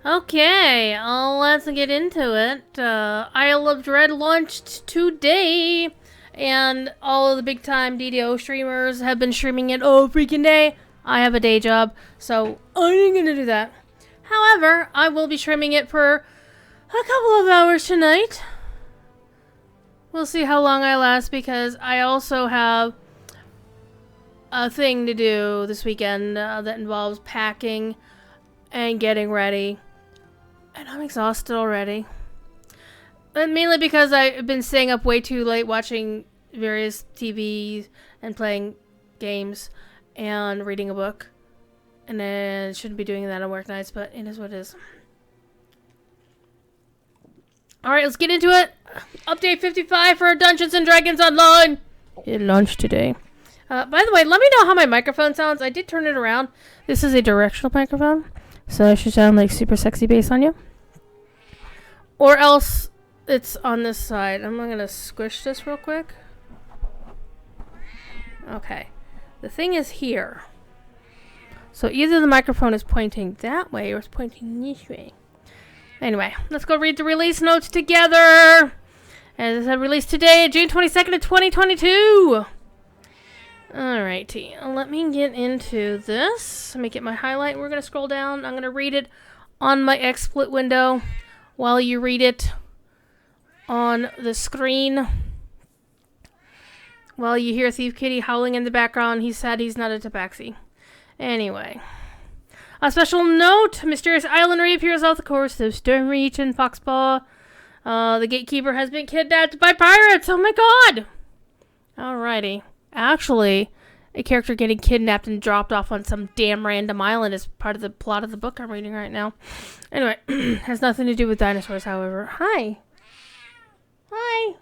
Okay, let's get into it. Isle of Dread launched today, and all of the big time DDO streamers have been streaming it all freaking day. I have a day job, so I ain't gonna do that. However, I will be streaming it for a couple of hours tonight. We'll see how long I last because I also have a thing to do this weekend that involves packing and getting ready. And I'm exhausted already. And mainly because I've been staying up way too late watching various TVs and playing games and reading a book. And then shouldn't be doing that on work nights, but it is what it is. Alright, let's get into it. Update 55 for Dungeons & Dragons Online. It launched today. By the way, let me know how my microphone sounds. I did turn it around. This is a directional microphone. So it should sound like super sexy bass on you. Or else it's on this side. I'm going to squish this real quick. Okay. The thing is here. So either the microphone is pointing that way or it's pointing this way. Anyway, let's go read the release notes together. As I said, released today, June 22nd of 2022. Alrighty, let me get into this. Let me get my highlight. We're going to scroll down. I'm going to read it on my XSplit window while you read it on the screen. While you hear Thief Kitty howling in the background, he said he's not a Tabaxi. Anyway. A special note, mysterious island reappears off the coast of Sternreach and Foxpaw. The gatekeeper has been kidnapped by pirates. Oh my god! Alrighty. Actually, a character getting kidnapped and dropped off on some damn random island is part of the plot of the book I'm reading right now. Anyway, has nothing to do with dinosaurs, however. Hi. Hi.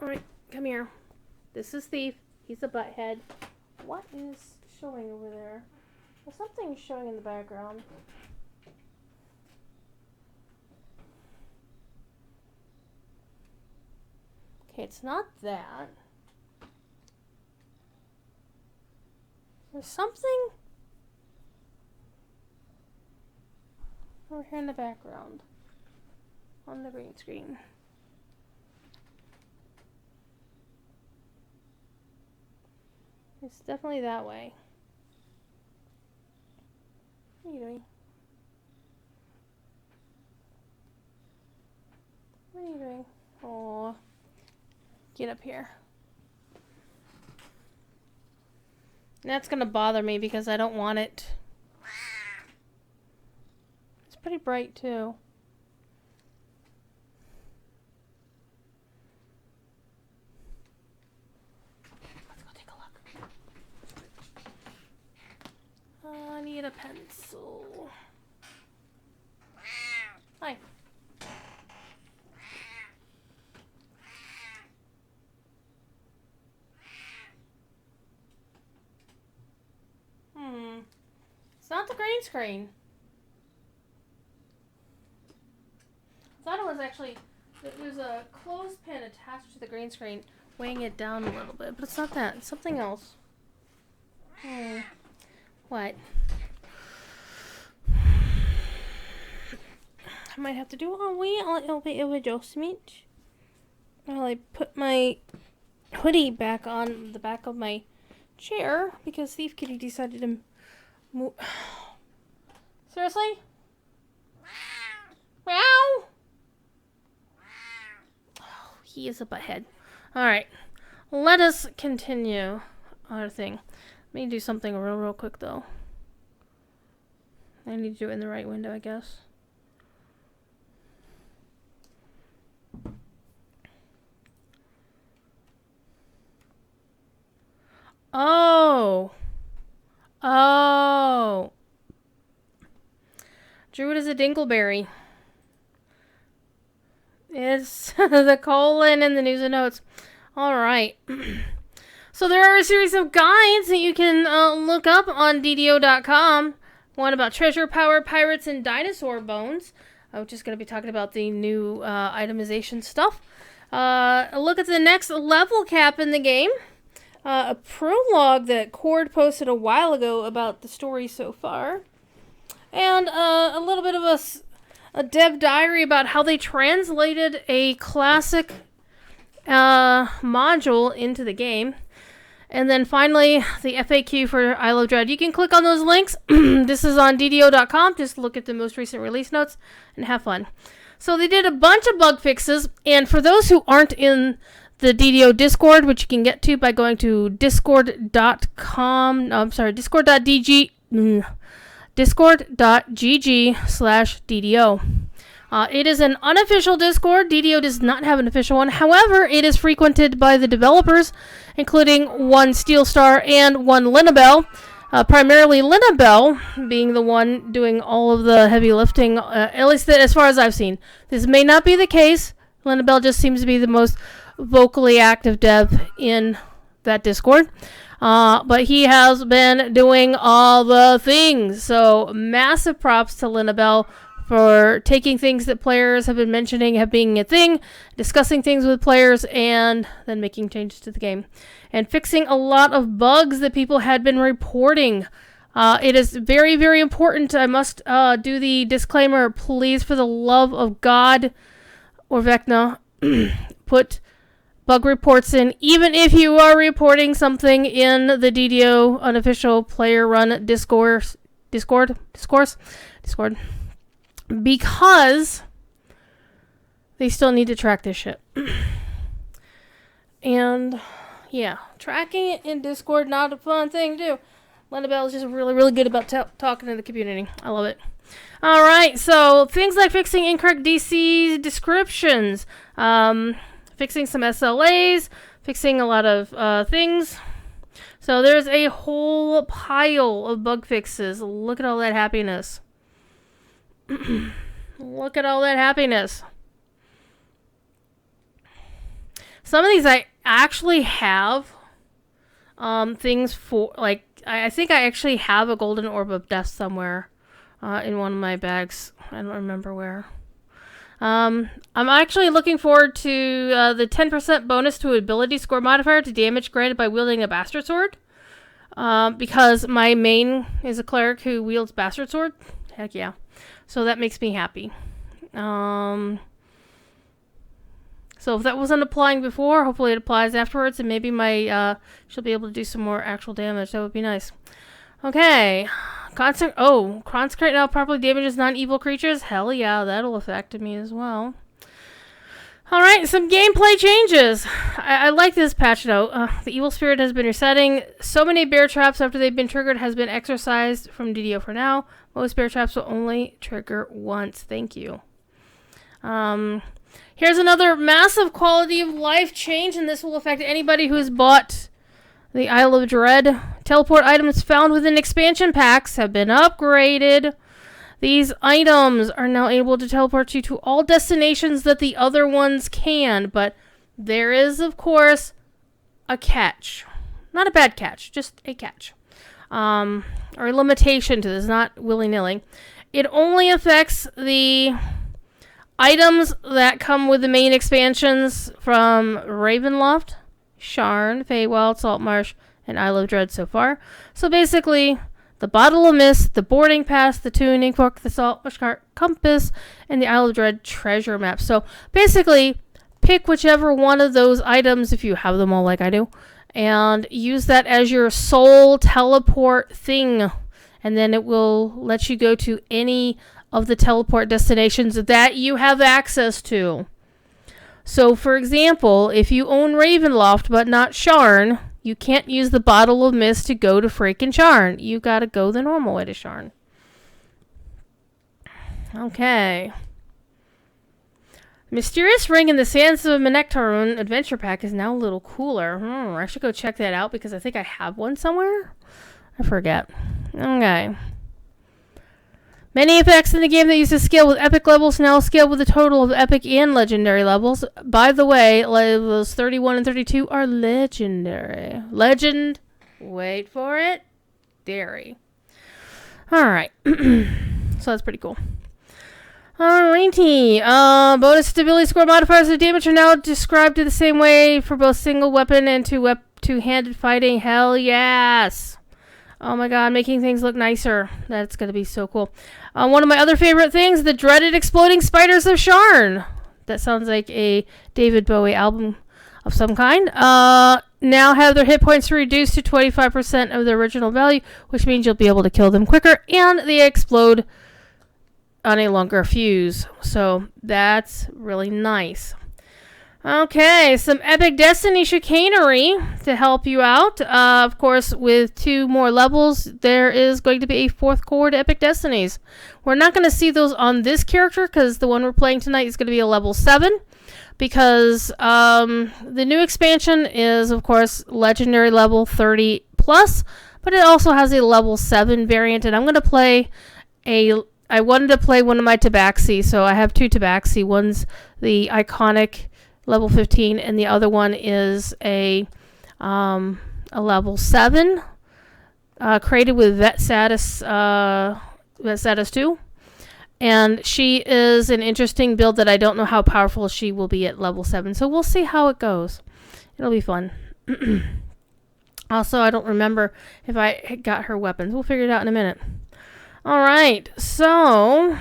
Alright, come here. This is Thief. He's a butthead. What is showing over there? Well, something's showing in the background. Okay, it's not that. There's something over here in the background on the green screen. It's definitely that way. What are you doing? What are you doing? Aww. Get up here. And that's gonna bother me because I don't want it. It's pretty bright too. Let's go take a look. I need a pencil. Hi. It's not the green screen. I thought it was actually, there's a clothespin attached to the green screen, weighing it down a little bit, but it's not that. It's something else. What? I might have to do a wee adjustment while I put my hoodie back on the back of my chair because Thief Kitty decided to move. Seriously? Meow. Oh, he is a butthead. Alright. Let us continue our thing. Let me do something real quick though. I need to do it in the right window, I guess. Oh. Oh. Druid is a dingleberry. It's the colon in the news and notes. Alright. So there are a series of guides that you can look up on DDO.com. One about treasure, power, pirates, and dinosaur bones. Which is going to be talking about the new itemization stuff. A look at the next level cap in the game. a prologue that Cord posted a while ago about the story so far, and a little bit of a dev diary about how they translated a classic module into the game. And then finally, the FAQ for I Love Dread. You can click on those links. This is on DDO.com. Just look at the most recent release notes and have fun. So they did a bunch of bug fixes. And for those who aren't in the DDO Discord, which you can get to by going to discord.com. No, I'm sorry, discord.gg. Discord.gg/DDO. It is an unofficial Discord. DDO does not have an official one. However, it is frequented by the developers, including one Steel Star and one Linabelle. Primarily Linabelle being the one doing all of the heavy lifting, at least as far as I've seen. This may not be the case. Linabelle just seems to be the most vocally active dev in that Discord. But he has been doing all the things. So massive props to Linabelle for taking things that players have been mentioning have being a thing, discussing things with players, and then making changes to the game. And fixing a lot of bugs that people had been reporting. It is very, very important. I must do the disclaimer. Please, for the love of God, or Vecna, put bug reports in, even if you are reporting something in the DDO unofficial player-run Discord. Because they still need to track this shit. And, yeah, tracking it in Discord, not a fun thing to do. Linabelle is just really, really good about talking to the community. I love it. Alright, so things like fixing incorrect DC descriptions, fixing some SLAs, fixing a lot of things. So there's a whole pile of bug fixes. Look at all that happiness. Look at all that happiness. Some of these I actually have things for, like, I think I actually have a golden orb of death somewhere in one of my bags. I don't remember where. I'm actually looking forward to the 10% bonus to ability score modifier to damage granted by wielding a bastard sword. Because my main is a cleric who wields bastard sword. Heck yeah. So that makes me happy. So if that wasn't applying before, hopefully it applies afterwards, and maybe my she'll be able to do some more actual damage. That would be nice. Okay. Consecrate now properly damages non-evil creatures. Hell yeah, that'll affect me as well. Alright, some gameplay changes. I like this patch note. The evil spirit has been resetting. So many bear traps after they've been triggered has been exorcised from DDO for now. Most bear traps will only trigger once. Thank you. Here's another massive quality of life change, and this will affect anybody who's bought the Isle of Dread. Teleport items found within expansion packs have been upgraded. These items are now able to teleport you to all destinations that the other ones can, but there is, of course, a catch. Not a bad catch, just a catch. Or a limitation to this, not willy-nilly. It only affects the items that come with the main expansions from Ravenloft, Sharn, Feywild, Saltmarsh, and Isle of Dread so far. So basically, the Bottle of Mist, the Boarding Pass, the Tuning Fork, the Saltmarsh Cart Compass, and the Isle of Dread treasure map. So basically, pick whichever one of those items, if you have them all like I do, and use that as your sole teleport thing. And then it will let you go to any of the teleport destinations that you have access to. So, for example, if you own Ravenloft but not Sharn, you can't use the Bottle of Mist to go to freaking Sharn. You gotta go the normal way to Sharn. Okay. Mysterious Ring in the Sands of Menektarun Adventure Pack is now a little cooler. I should go check that out because I think I have one somewhere. I forget. Okay. Many effects in the game that used to scale with epic levels now scale with a total of epic and legendary levels. By the way, levels 31 and 32 are legendary. Legend. Wait for it. Dairy. Alright. So that's pretty cool. Alrighty. Bonus stability score modifiers of damage are now described in the same way for both single weapon and two two-handed fighting. Hell yes. Oh my god, making things look nicer. That's going to be so cool. One of my other favorite things, the dreaded exploding spiders of Sharn. That sounds like a David Bowie album of some kind. Now have their hit points reduced to 25% of their original value, which means you'll be able to kill them quicker, and they explode on a longer fuse. So that's really nice. Okay, some Epic Destiny chicanery to help you out. Of course, with 2 more levels, there is going to be a 4th core to Epic Destinies. We're not going to see those on this character because the one we're playing tonight is going to be a level 7. Because the new expansion is, of course, legendary level 30 plus, but it also has a level 7 variant. And I'm going to play I wanted to play one of my Tabaxi, so I have 2 Tabaxi. One's the iconic level 15, and the other one is a level 7, created with Vet Status 2. And she is an interesting build that I don't know how powerful she will be at level 7. So we'll see how it goes. It'll be fun. Also, I don't remember if I got her weapons. We'll figure it out in a minute. Alright, so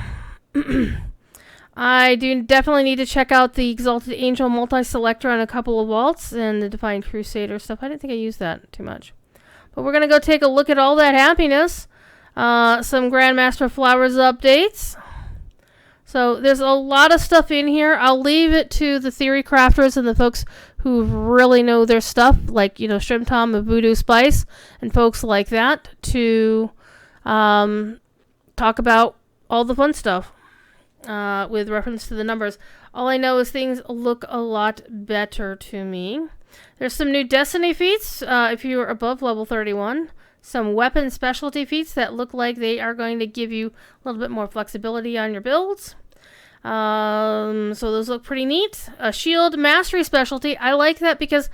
I do definitely need to check out the Exalted Angel multi-selector on a couple of vaults and the Divine Crusader stuff. I didn't think I used that too much. But we're going to go take a look at all that happiness. Some Grandmaster Flowers updates. So there's a lot of stuff in here. I'll leave it to the theory crafters and the folks who really know their stuff, like, Shrimp Tom of Voodoo Spice and folks like that, to talk about all the fun stuff with reference to the numbers. All I know is things look a lot better to me. There's some new Destiny feats if you're above level 31. Some weapon specialty feats that look like they are going to give you a little bit more flexibility on your builds. So those look pretty neat. A shield mastery specialty. I like that because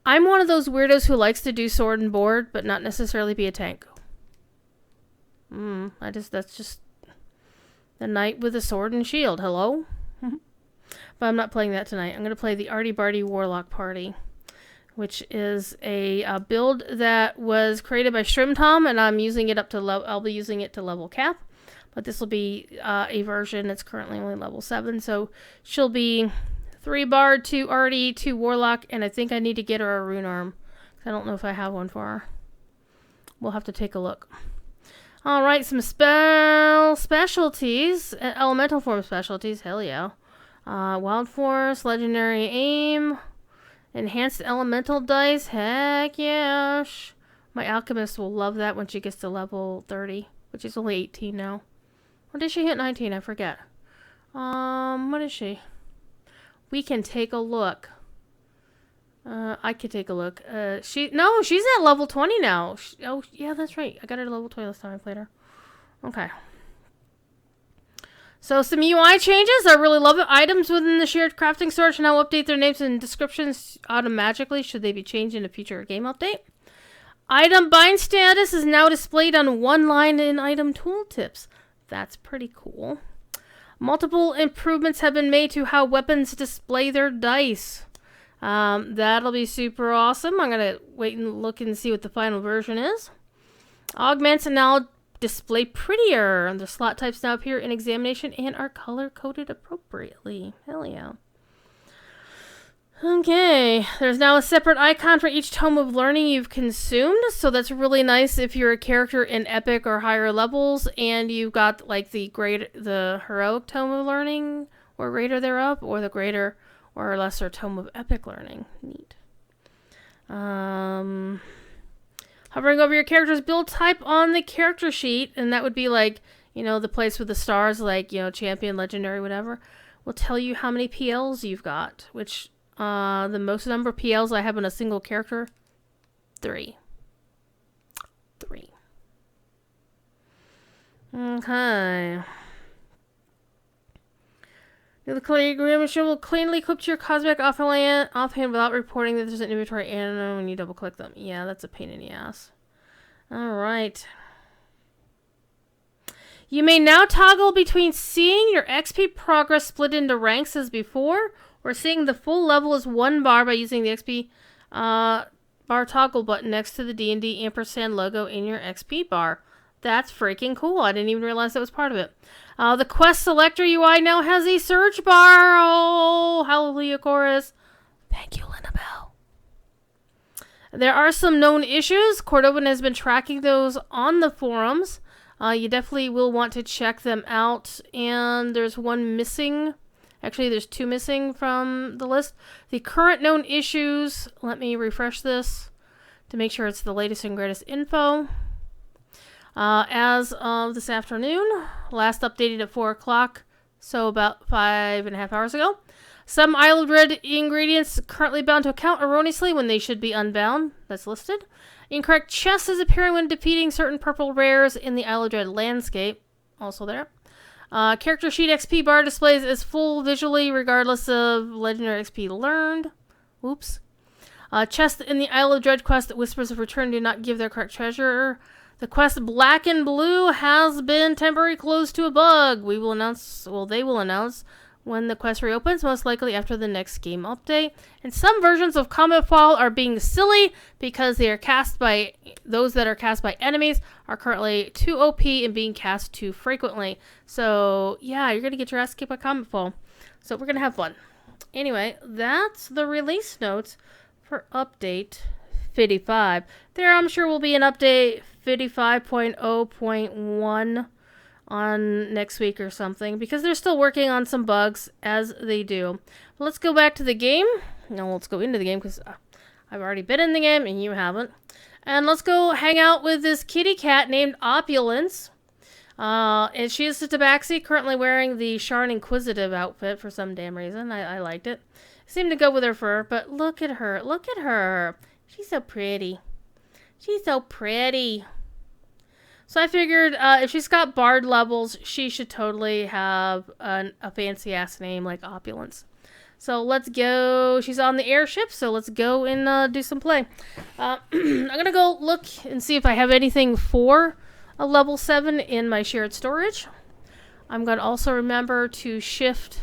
I'm one of those weirdos who likes to do sword and board, but not necessarily be a tank. That's just the knight with a sword and shield. Hello? But I'm not playing that tonight. I'm going to play the Arty Barty Warlock Party, which is a build that was created by Shrimp Tom, and I'm using it up to I'll be using it to level cap, but this will be a version that's currently only level 7, so she'll be 3 Bard, 2 Arty, 2 Warlock, and I think I need to get her a rune arm. I don't know if I have one for her. We'll have to take a look. Alright, some specialties, elemental form specialties, hell yeah. Wild Force, Legendary Aim, Enhanced Elemental Dice, heck yeah. My Alchemist will love that when she gets to level 30, which is only 18 now. Or did she hit 19? I forget. What is she? We can take a look. I could take a look. She's at level 20 now. Oh, yeah, that's right. I got her to level 20 last time I played her. Okay. So some UI changes. I really love it. Items within the shared crafting storage now update their names and descriptions automatically should they be changed in a future game update. Item bind status is now displayed on one line in item tooltips. That's pretty cool. Multiple improvements have been made to how weapons display their dice. That'll be super awesome. I'm going to wait and look and see what the final version is. Augments and now display prettier. The slot types now appear in examination and are color-coded appropriately. Hell yeah. Okay, there's now a separate icon for each tome of learning you've consumed, so that's really nice if you're a character in epic or higher levels and you've got like the heroic tome of learning or greater thereof, or the greater or lesser tome of epic learning. Neat. Hovering over your character's build type on the character sheet, and that would be like, the place with the stars, like, champion, legendary, whatever, will tell you how many PLs you've got, which, the most number of PLs I have in a single character, 3. Okay. The Calligraphy machine will cleanly equip your cosmetic offhand without reporting that there's an inventory and when you double click them. Yeah, that's a pain in the ass. Alright. You may now toggle between seeing your XP progress split into ranks as before, or seeing the full level as 1 bar by using the XP bar toggle button next to the D&D ampersand logo in your XP bar. That's freaking cool. I didn't even realize that was part of it. The quest selector UI now has a search bar. Oh, hallelujah chorus. Thank you, Linabelle. There are some known issues. Cordovan has been tracking those on the forums. You definitely will want to check them out. And there's one missing. Actually, there's two missing from the list. The current known issues. Let me refresh this to make sure it's the latest and greatest info. As of this afternoon, last updated at 4 o'clock, so about 5.5 hours ago. Some Isle of Dread ingredients currently bound to account erroneously when they should be unbound. That's listed. Incorrect chest is appearing when defeating certain purple rares in the Isle of Dread landscape. Also there. Character sheet XP bar displays as full visually regardless of legendary XP learned. Oops. Chest in the Isle of Dread quest that whispers of return do not give their correct treasure. The quest Black and Blue has been temporarily closed to a bug. They will announce when the quest reopens, most likely after the next game update. And some versions of Combat Fall are being silly because they are cast by those that are cast by enemies are currently too OP and being cast too frequently. So yeah, you're gonna get your ass kicked by Combat Fall. So we're gonna have fun. Anyway, that's the release notes for update 55. There, I'm sure will be an update 55.0.1 on next week or something, because they're still working on some bugs as they do. But let's go back to the game. No, let's go into the game because I've already been in the game and you haven't. And let's go hang out with this kitty cat named Opulence. And she is a Tabaxi, currently wearing the Sharn Inquisitive outfit for some damn reason. I liked it. Seemed to go with her fur, but look at her. Look at her. She's so pretty. She's so pretty. So I figured if she's got bard levels, she should totally have a fancy-ass name like Opulence. So let's go. She's on the airship, so let's go and do some play. I'm going to go look and see if I have anything for a level 7 in my shared storage. I'm going to also remember to shift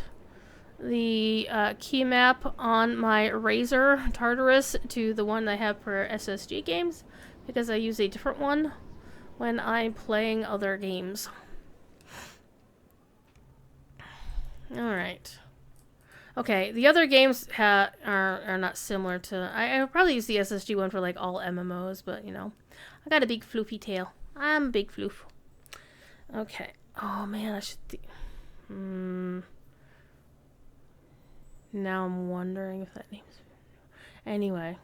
the key map on my Razor Tartarus to the one I have for SSG games, because I use a different one when I'm playing other games. Alright. Okay, the other games are not similar to... I would probably use the SSG one for like all MMOs, but you know. I got a big floofy tail. I'm a big floof. Okay. Oh man, I should... Now I'm wondering if that name's... Anyway.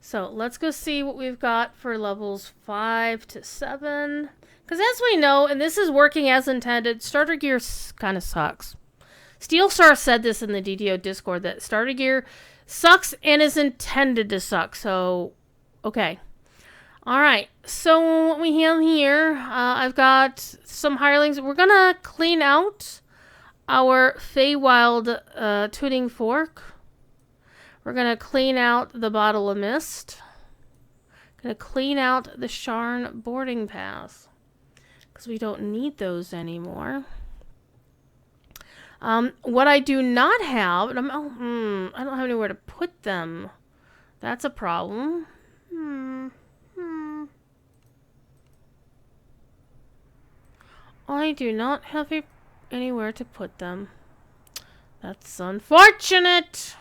So, let's go see what we've got for levels 5 to 7. Because as we know, and this is working as intended, starter gear kind of sucks. Steelstar said this in the DDO Discord, that starter gear sucks and is intended to suck. So, okay. Alright, so what we have here, I've got some hirelings. We're going to clean out our Feywild tuning fork. We're going to clean out the Bottle of Mist. Going to clean out the Sharn boarding pass, because we don't need those anymore. What I do not have, I don't have anywhere to put them. That's a problem. I do not have anywhere to put them. That's unfortunate.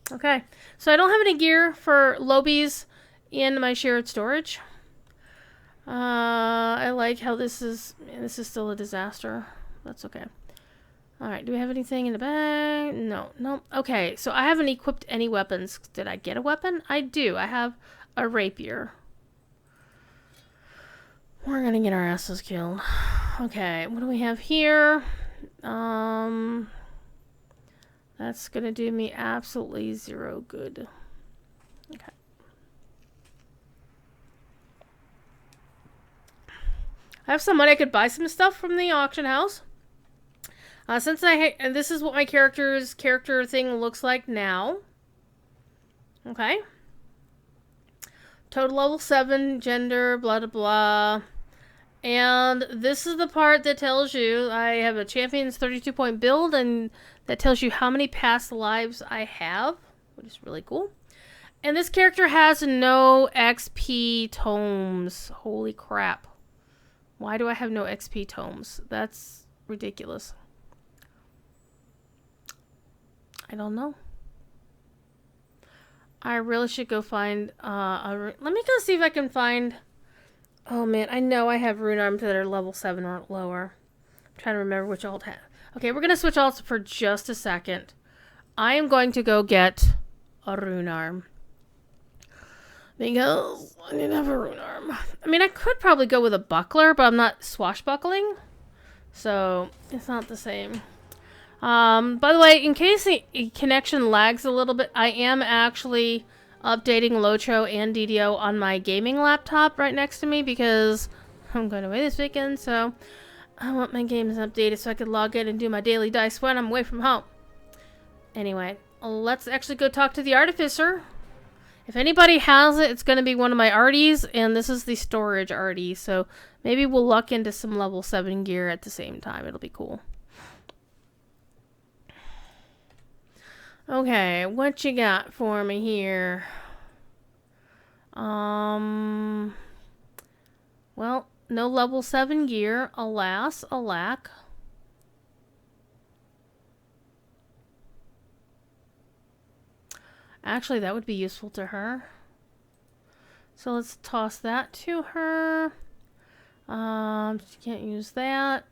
Okay, so I don't have any gear for Lobies in my shared storage. I like how this is still a disaster. That's okay. Alright, do we have anything in the bag? No, no. Okay, so I haven't equipped any weapons. Did I get a weapon? I do. I have a rapier. We're gonna get our asses killed. Okay, what do we have here? That's gonna do me absolutely zero good. Okay. I have some money. I could buy some stuff from the auction house. Since and this is what my character thing looks like now. Okay. Total level 7, gender, blah, blah, blah. And this is the part that tells you I have a champion's 32-point build, and that tells you how many past lives I have. which is really cool. And this character has no XP tomes. Holy crap. Why do I have no XP tomes? That's ridiculous. I don't know. I really should go find let me go see if I can find... Oh man, I know I have rune arms that are level 7 or lower. I'm trying to remember which alt have. Okay, we're going to switch alts for just a second. I am going to go get a rune arm. Because I didn't have a rune arm. I mean, I could probably go with a buckler, but I'm not swashbuckling. So, it's not the same. By the way, in case the connection lags a little bit, I am actually updating Lotro and DDO on my gaming laptop right next to me because I'm going away this weekend, so I want my games updated so I can log in and do my daily dice when I'm away from home. Anyway, let's actually go talk to the artificer. If anybody has it, it's going to be one of my arties, and this is the storage arty, so maybe we'll luck into some level 7 gear at the same time. It'll be cool. Okay, what you got for me here? Well, no level 7 gear, alas, alack. Actually, that would be useful to her. So let's toss that to her. She can't use that.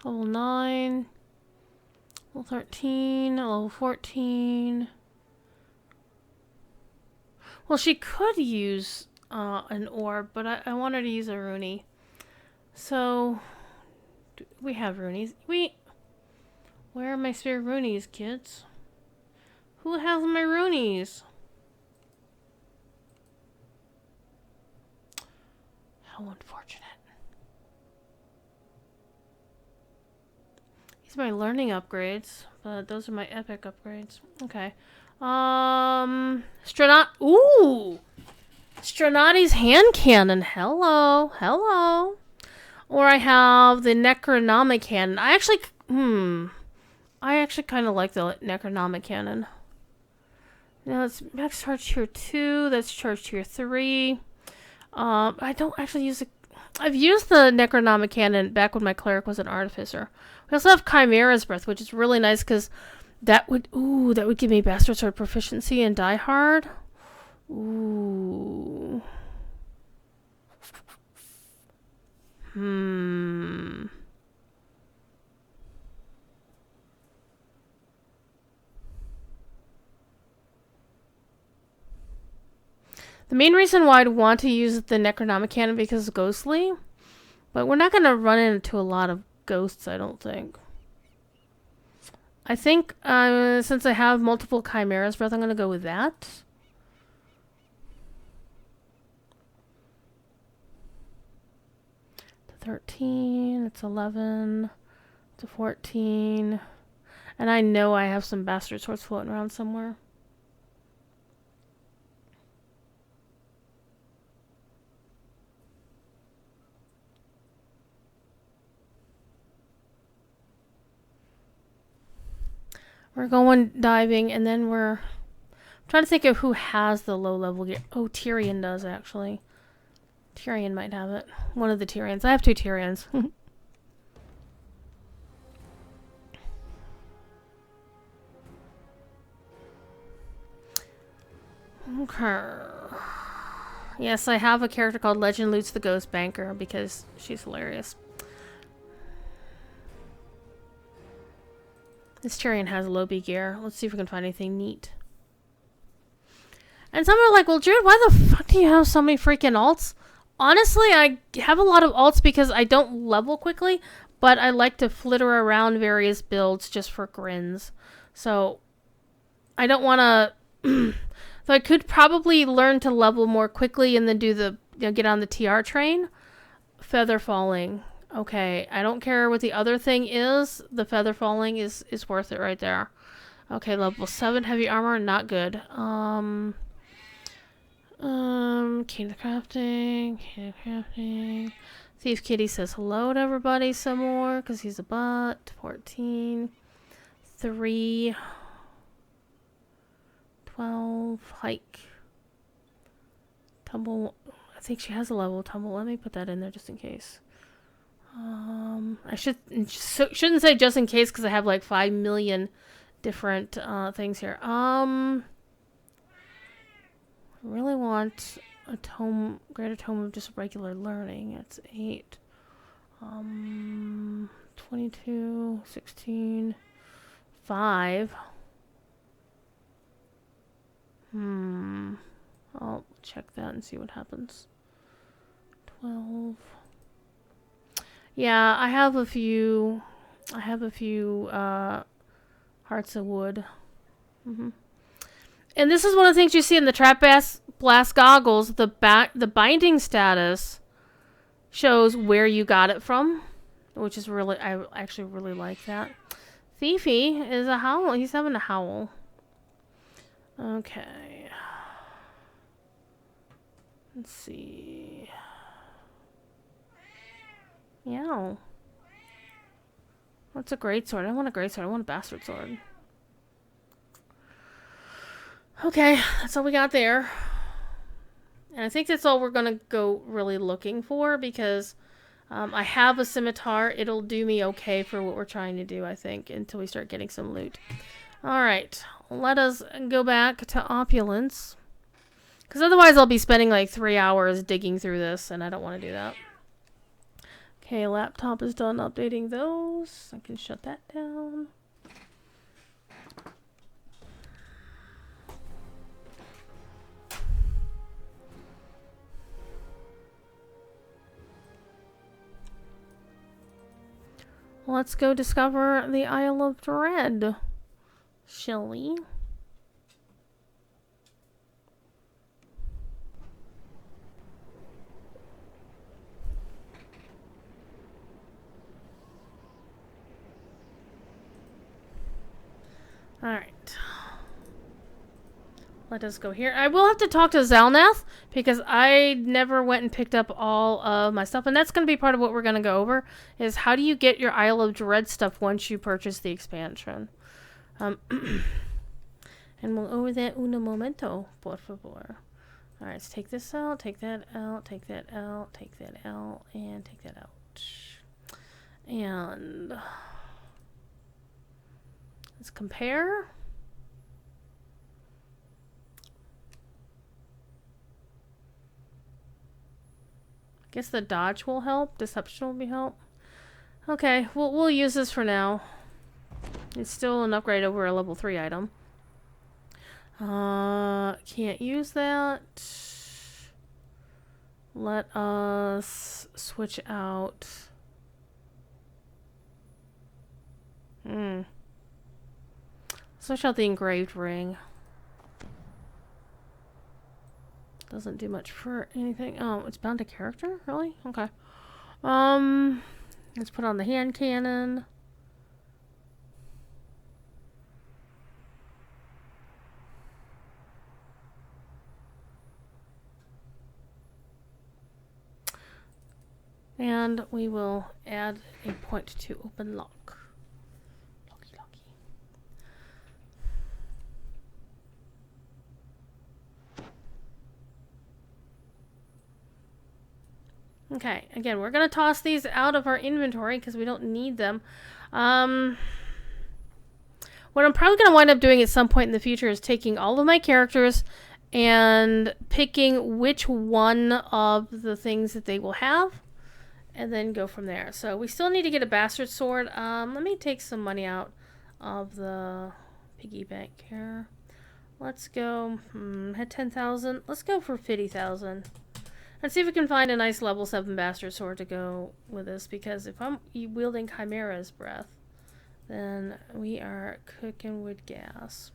Level 9. Level 13. Level 14. Well, she could use an orb, but I want her to use a Rooney. So, we have Roonies. Where are my spare Roonies, kids? Who has my Roonies? How unfortunate. These are my learning upgrades, but those are my epic upgrades. Okay. Ooh! Stronati's hand cannon. Hello. Hello. Or I have the Necronomic cannon. I actually kind of like the Necronomic cannon. Now it's max charge tier 2. That's charge tier 3. I don't actually use it. I've used the Necronomic cannon back when my cleric was an artificer. We also have Chimera's Breath, which is really nice because that would give me Bastard Sword proficiency in Die Hard. Ooh. The main reason why I'd want to use the Necronomic cannon because it's ghostly, but we're not going to run into a lot of ghosts, I don't think. I think since I have multiple Chimera's Breath, I'm going to go with that. To 13, it's 11, to 14, and I know I have some Bastard Swords floating around somewhere. We're going diving, and then I'm trying to think of who has the low-level gear. Oh, Tyrion does, actually. Tyrion might have it. One of the Tyrions. I have 2 Tyrions. Okay. Yes, I have a character called Legend Loots the Ghost Banker because she's hilarious. This Tyrion has low B gear. Let's see if we can find anything neat. And some are like, well, Jared, why the fuck do you have so many freaking alts? Honestly, I have a lot of alts because I don't level quickly, but I like to flitter around various builds just for grins. So, I don't want to... So I could probably learn to level more quickly and then do the, get on the TR train. Feather falling. Okay, I don't care what the other thing is. The feather falling is worth it right there. Okay, level 7 heavy armor, not good. Candy crafting. Thief Kitty says hello to everybody some more because he's a butt. 14. 3. 12. Hike. Tumble. I think she has a level tumble. Let me put that in there just in case. I shouldn't say just in case because I have like 5 million different things here. I really want a greater tome of just regular learning. It's 8. 22, 16, 5. I'll check that and see what happens. 12. Yeah, I have a few hearts of wood. And this is one of the things you see in the Trap Blast goggles. The binding status shows where you got it from, which is really, I actually really like that. Thiefy is a howl. He's having a howl. Okay. Let's see. Yeah. What's a great sword? I don't want a great sword. I want a bastard sword. Okay, that's all we got there. And I think that's all we're going to go really looking for because I have a scimitar. It'll do me okay for what we're trying to do, I think, until we start getting some loot. Alright, let us go back to Opulence. Because otherwise I'll be spending like 3 hours digging through this, and I don't want to do that. Okay, laptop is done updating those. I can shut that down. Let's go discover the Isle of Dread, shall we? Alright. Let us go here. I will have to talk to Zalnath because I never went and picked up all of my stuff. And that's going to be part of what we're going to go over is how do you get your Isle of Dread stuff once you purchase the expansion. And we'll over that un momento, por favor. Alright, let's take this out, take that out, take that out, take that out, and take that out. And let's compare. I guess the dodge will help. Deception will be help. Okay, we'll use this for now. It's still an upgrade over a level 3 item. Can't use that. Let us switch out. Switch out the engraved ring. Doesn't do much for anything. Oh, it's bound to character? Really? Okay. Let's put on the hand cannon. And we will add a point to open lock. Locky. Okay, again, we're going to toss these out of our inventory because we don't need them. What I'm probably going to wind up doing at some point in the future is taking all of my characters and picking which one of the things that they will have. And then go from there. So we still need to get a bastard sword. Let me take some money out of the piggy bank here. Let's go. Had 10,000. Let's go for 50,000. And see if we can find a nice level 7 bastard sword to go with this. Because if I'm wielding Chimera's breath, then we are cooking with gas.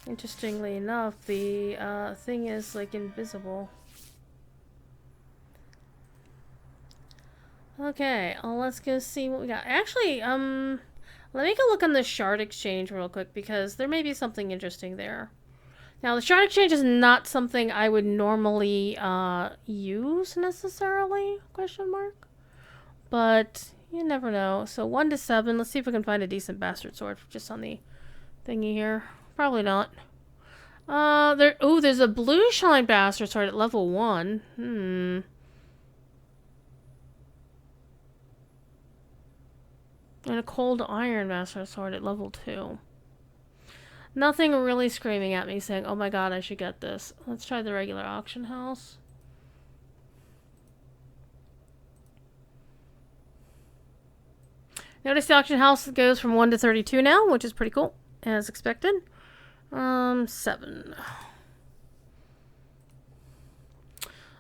Interestingly enough, the thing is like invisible. Okay, let's go see what we got. Actually, Let me go look on the shard exchange real quick because there may be something interesting there. Now, the shard exchange is not something I would normally use necessarily, question mark. But you never know. So 1 to 7. Let's see if we can find a decent bastard sword just on the thingy here. Probably not. There's a blue shine bastard sword at level 1. And a cold iron bastard sword at level 2. Nothing really screaming at me saying, oh my god, I should get this. Let's try the regular auction house. Notice the auction house goes from 1 to 32 now, which is pretty cool, as expected. 7.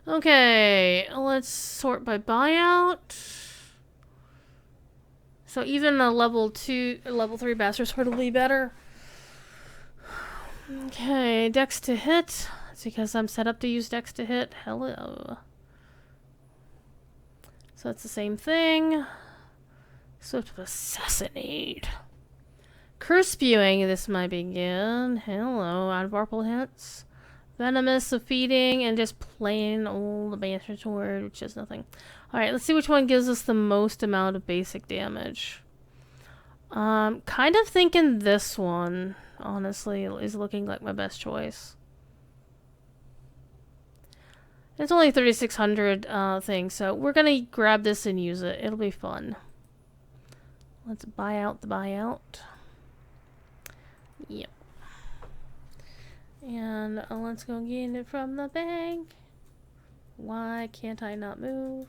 Okay, let's sort by buyout. So even a level 3 bastard sword will be better. Okay, dex to hit. It's because I'm set up to use dex to hit. Hello. So it's the same thing. Swift of assassinate. Curse spewing, this might be good. Hello, out of Vorpal hits. Venomous of feeding, and just plain old bastard sword, which is nothing. Alright, let's see which one gives us the most amount of basic damage. Kind of thinking this one, honestly, is looking like my best choice. It's only 3,600 thing, so we're gonna grab this and use it. It'll be fun. Let's buy out the buyout. Yep. And let's go get it from the bank. Why can't I not move?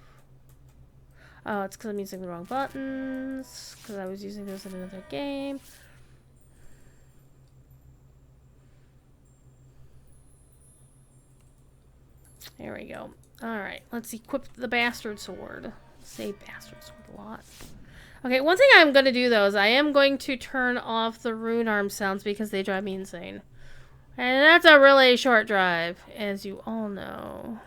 Oh, it's because I'm using the wrong buttons. Because I was using those in another game. There we go. Alright, let's equip the bastard sword. Say bastard sword a lot. Okay, one thing I'm going to do, though, is I am going to turn off the rune arm sounds because they drive me insane. And that's a really short drive, as you all know.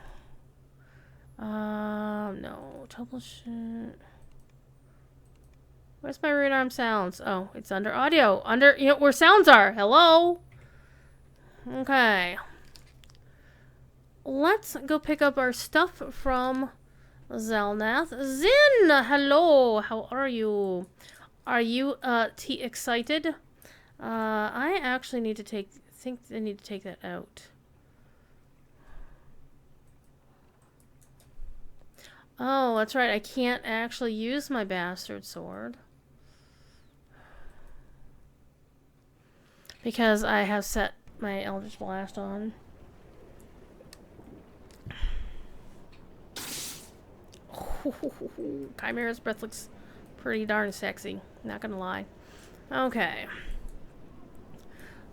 No. Troubleshoot. Where's my rune arm sounds? Oh, it's under audio. Under, you know, where sounds are. Hello? Okay. Let's go pick up our stuff from Zelnath. Zin! Hello! How are you? Are you, excited? I actually need to think I need to take that out. Oh, that's right. I can't actually use my bastard sword. Because I have set my Eldritch Blast on. Chimera's breath looks pretty darn sexy. Not gonna lie. Okay.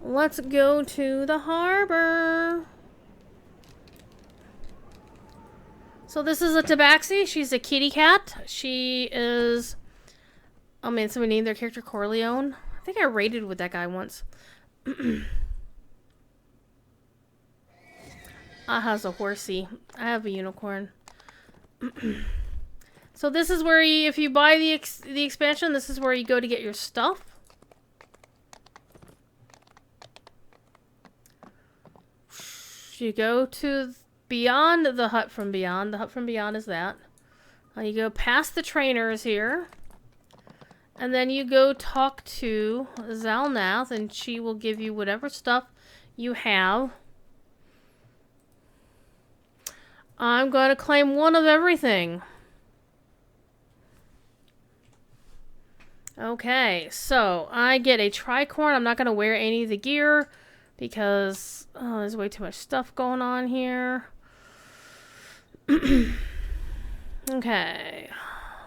Let's go to the harbor. So this is a Tabaxi. She's a kitty cat. She is... Oh man, somebody named their character Corleone. I think I raided with that guy once. Aha's a horsey. I have a unicorn. So this is where you, if you buy the expansion, this is where you go to get your stuff. You go to beyond the hut from beyond. The hut from beyond is that. You go past the trainers here. And then you go talk to Zelnath, and she will give you whatever stuff you have. I'm going to claim one of everything. Okay, so I get a tricorn. I'm not going to wear any of the gear because there's way too much stuff going on here. Okay,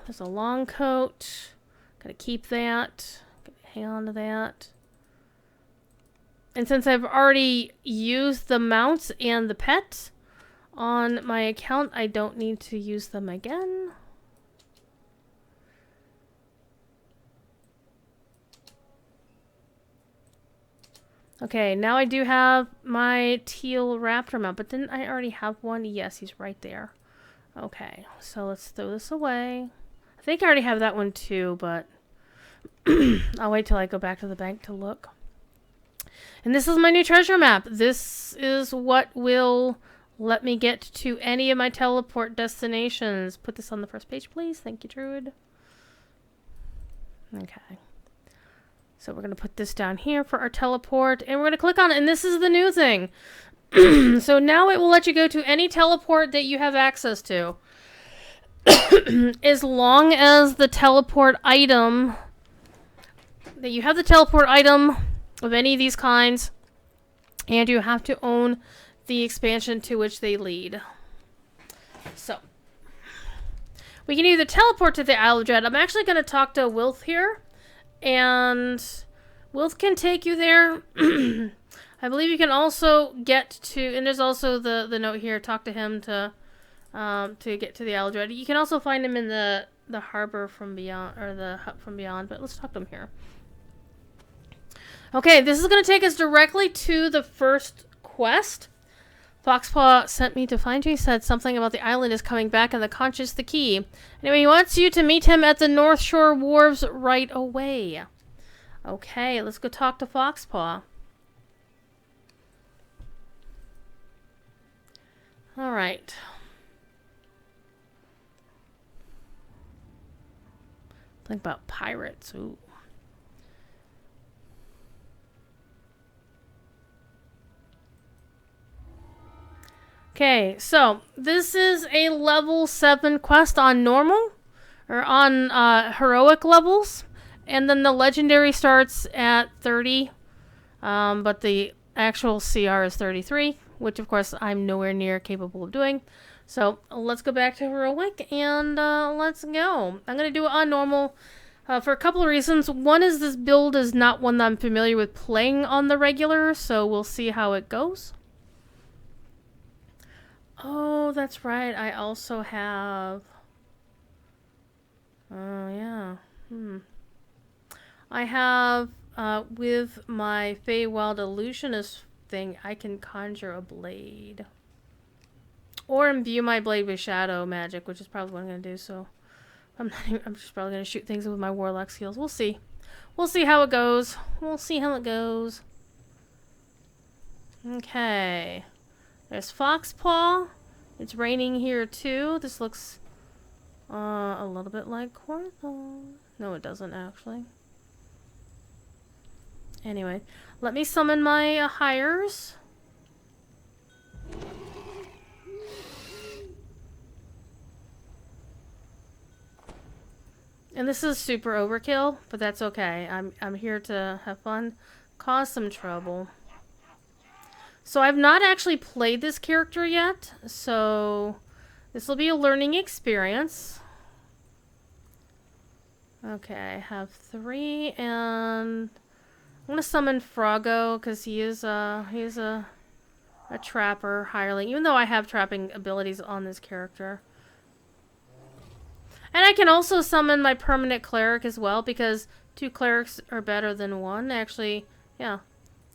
there's a long coat. Gotta keep that. Gotta hang on to that. And since I've already used the mounts and the pet on my account, I don't need to use them again. Okay, now I do have my teal raptor mount, but didn't I already have one? Yes, he's right there. Okay, so let's throw this away. I think I already have that one too, but I'll wait till I go back to the bank to look. And this is my new treasure map. This is what will let me get to any of my teleport destinations. Put this on the first page, please. Thank you, Druid. Okay. So we're going to put this down here for our teleport. And we're going to click on it. And this is the new thing. So now it will let you go to any teleport that you have access to. As long as the teleport item... that you have the teleport item of any of these kinds, and you have to own the expansion to which they lead. So, we can either teleport to the Isle of Dread. I'm actually going to talk to Wilth here, and Wilth can take you there. I believe you can also get to, and there's also the note here, talk to him to get to the Isle of Dread. You can also find him in the harbor from beyond, or the hut from beyond, but let's talk to him here. Okay, this is going to take us directly to the first quest. Foxpaw sent me to find you. He said something about the island is coming back and the conch is the key. Anyway, he wants you to meet him at the North Shore Wharves right away. Okay, let's go talk to Foxpaw. Alright. Think about pirates. Ooh. Okay, so this is a level 7 quest on normal, or on heroic levels, and then the legendary starts at 30, but the actual CR is 33, which of course I'm nowhere near capable of doing. So let's go back to heroic and let's go. I'm going to do it on normal for a couple of reasons. One is this build is not one that I'm familiar with playing on the regular, so we'll see how it goes. Oh, that's right. I also have... Oh, yeah. I have, with my Feywild Illusionist thing, I can conjure a blade. Or imbue my blade with shadow magic, which is probably what I'm going to do, so... I'm just probably going to shoot things with my warlock skills. We'll see. We'll see how it goes. We'll see how it goes. Okay. There's Foxpaw. It's raining here too. This looks a little bit like Corthal. No, it doesn't actually. Anyway, let me summon my hires. And this is super overkill, but that's okay. I'm here to have fun, cause some trouble. So I've not actually played this character yet, so this will be a learning experience. Okay, I have 3, and I'm gonna summon Froggo because he is a trapper hireling, even though I have trapping abilities on this character. And I can also summon my permanent cleric as well, because 2 clerics are better than 1. Actually, yeah.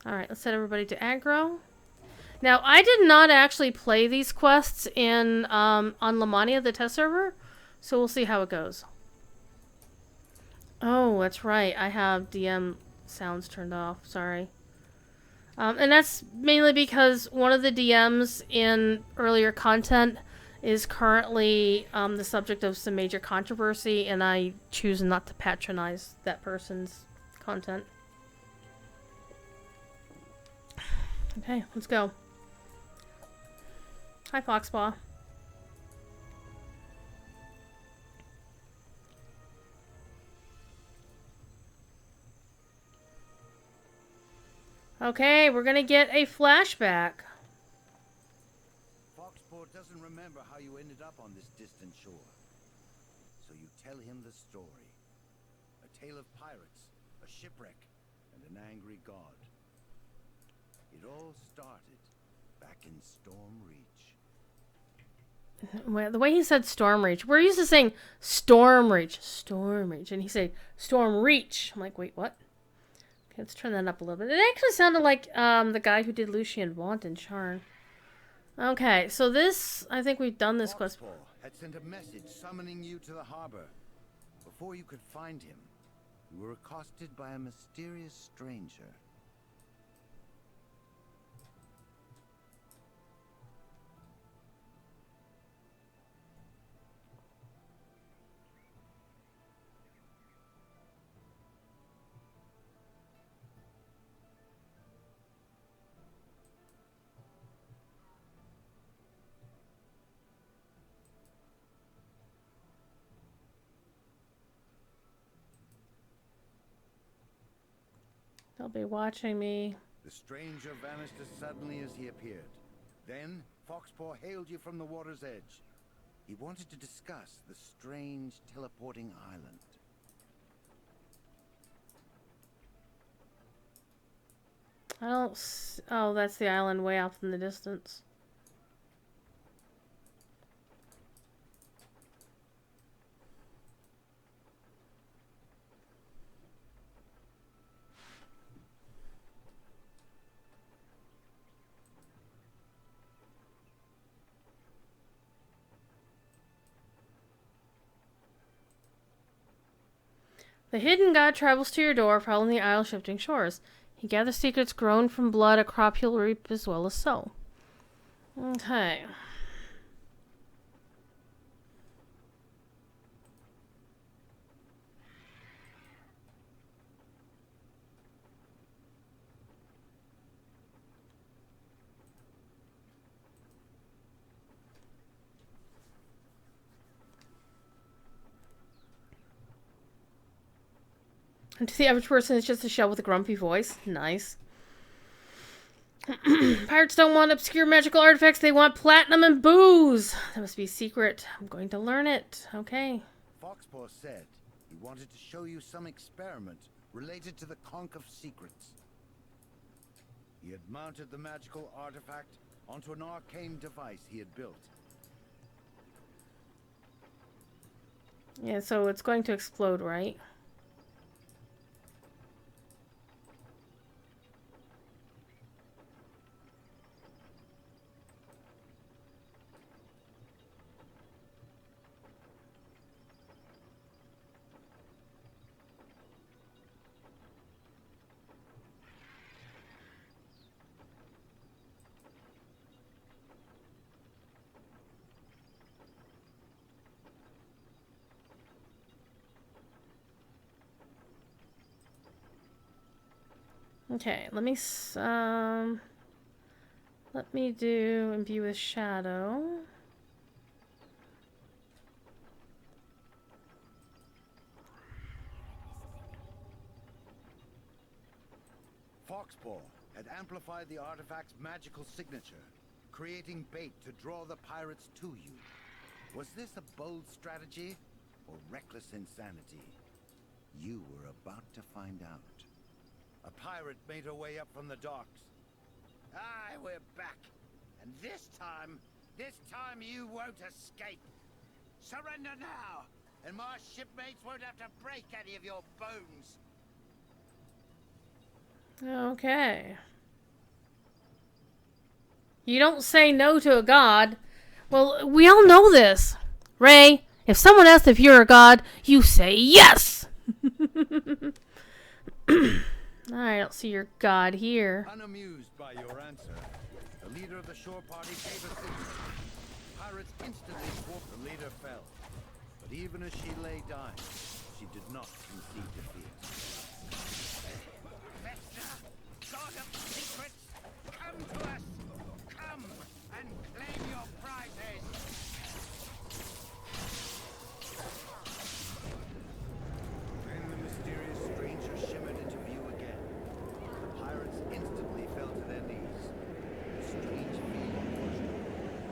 Alright, let's set everybody to aggro. Now, I did not actually play these quests in on Lamania, the test server, so we'll see how it goes. Oh, that's right. I have DM sounds turned off. Sorry. And that's mainly because one of the DMs in earlier content is currently the subject of some major controversy, and I choose not to patronize that person's content. Okay, let's go. Hi, Foxpaw. Okay, we're gonna get a flashback. Foxpaw doesn't remember how you ended up on this distant shore. So you tell him the story. A tale of pirates, a shipwreck, and an angry god. It all started back in Stormreach. Well, the way he said Stormreach, we're used to saying Stormreach, and he said Stormreach. I'm like, wait, what? Okay, let's turn that up a little bit. It actually sounded like the guy who did Lucian Vaunt in Charn. Okay, so this, I think we've done this quest. Foxpaw had sent a message summoning you to the harbor. Before you could find him, You were accosted by a mysterious stranger. They'll be watching me. The stranger vanished as suddenly as he appeared. Then, Foxpaw hailed you from the water's edge. He wanted to discuss the strange teleporting island. I don't oh, that's the island way off in the distance. The hidden god travels to your door, following the isle shifting shores. He gathers secrets grown from blood, a crop he'll reap as well as sow. Okay. And to the average person, it's just a shell with a grumpy voice. Nice. Pirates don't want obscure magical artifacts. They want platinum and booze. That must be a secret. I'm going to learn it. Okay. Foxpaw said he wanted to show you some experiment related to the Conch of Secrets. He had mounted the magical artifact onto an arcane device he had built. Yeah, so it's going to explode, right? Okay, let me do imbue with shadow. Foxpaw had amplified the artifact's magical signature, creating bait to draw the pirates to you. Was this a bold strategy or reckless insanity? You were about to find out. A pirate made her way up from the docks. Aye, we're back. And this time you won't escape. Surrender now, and my shipmates won't have to break any of your bones. Okay. You don't say no to a god. Well, we all know this. Ray, if someone asks if you're a god, you say yes! I don't see your god here. Unamused by your answer, the leader of the shore party gave a signal. Pirates instantly swarmed. The leader fell. But even as she lay dying, she did not concede defeat. Vesta, god of secrets, come to us! Come and claim your prizes! Then the mysterious stranger shimmered into view again. The pirates instantly fell to their knees. A strange feeling washed over them.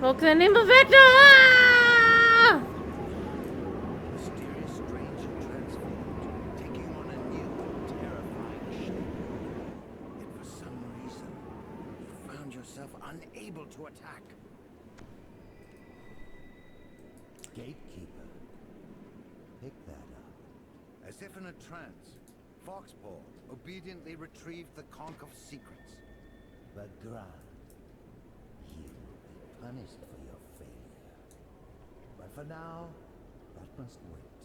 Look in the name of Vector! Ah! The mysterious stranger transformed, taking on a new and terrifying shape. Yet for some reason, you found yourself unable to attack. Gatekeeper. Pick that up. As if in a trance, Foxpaw obediently retrieved the Conch of Secrets. The Grand. Here. punished for your failure. But for now, that must wait.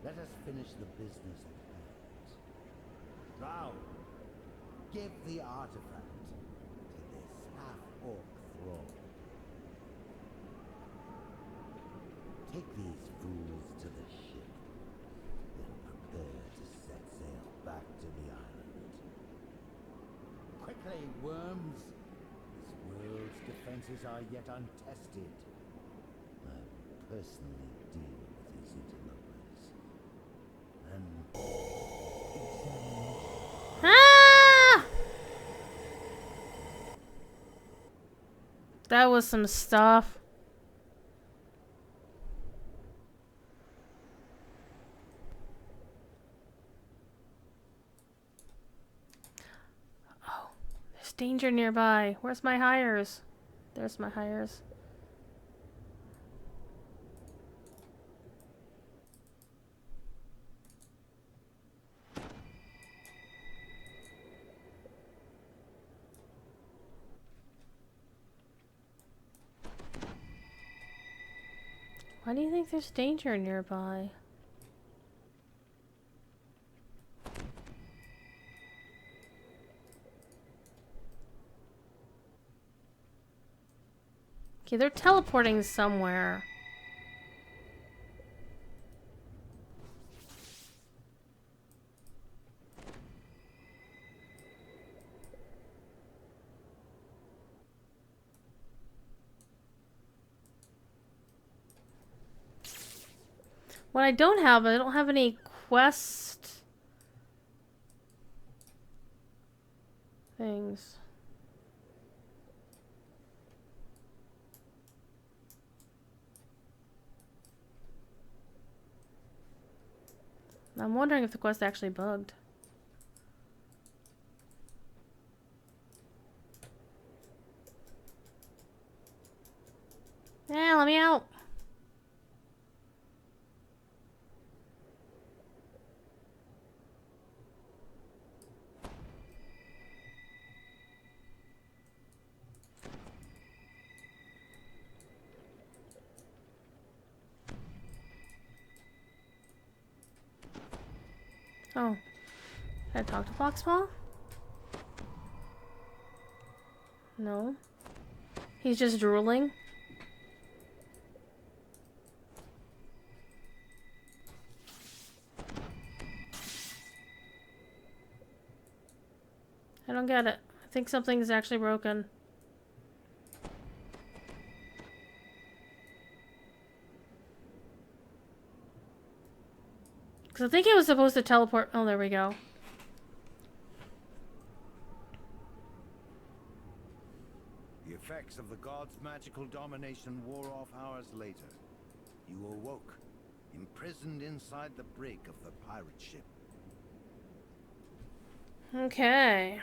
Let us finish the business at hand. Rawr, give the artifact to this half-orc thrall. Take these fools to the ship, then prepare to set sail back to the island. Quickly, worms! This world's defenses are yet untested. I will personally deal with these interlopers. And examine. Ah! That was some stuff. Oh, there's danger nearby. Where's my hires? There's my hires. Why do you think there's danger nearby? Okay, they're teleporting somewhere. What I don't have any quest things. I'm wondering if the quest actually bugged. Yeah, let me out. Oh. Can I talk to Foxpaw? No. He's just drooling. I don't get it. I think something's actually broken. Because I think it was supposed to teleport. Oh, there we go. The effects of the god's magical domination wore off hours later. You awoke, imprisoned inside the brig of the pirate ship. Okay.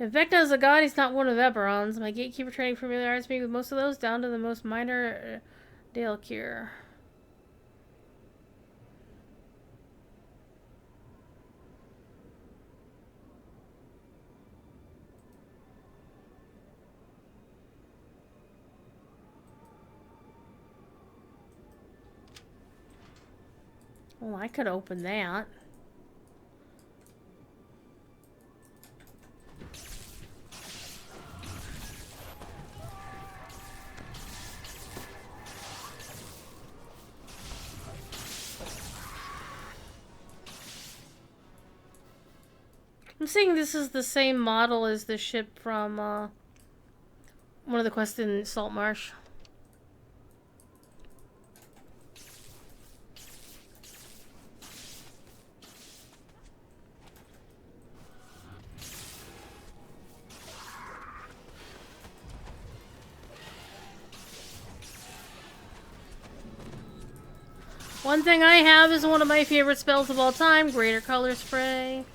If Vecna is a god, he's not one of Eberron's. My gatekeeper training familiarized me with most of those, down to the most minor Dale cure. Well, I could open that. I'm seeing this is the same model as the ship from one of the quests in Saltmarsh. One thing I have is one of my favorite spells of all time, Greater Color Spray.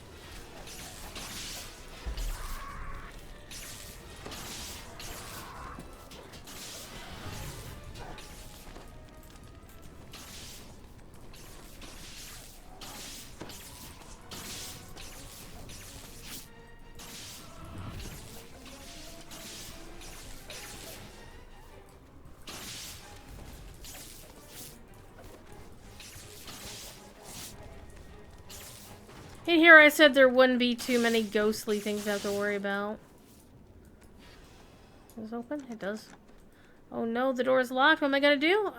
In here I said there wouldn't be too many ghostly things to have to worry about. Is it open? It does. Oh no, the door is locked. What am I gonna do?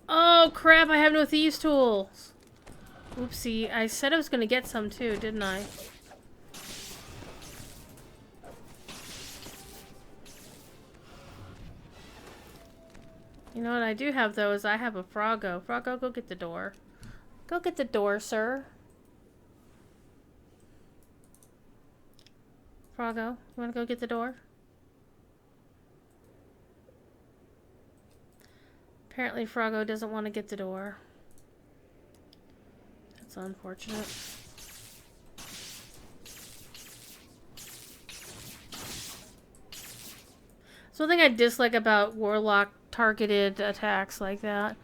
Oh crap, I have no thieves' tools. Oopsie, I said I was gonna get some too, didn't I? You know what I do have though is I have a Froggo. Froggo, go get the door. Go get the door, sir. Froggo, you wanna go get the door? Apparently Froggo doesn't want to get the door. That's unfortunate. So one thing I dislike about Warlock targeted attacks like that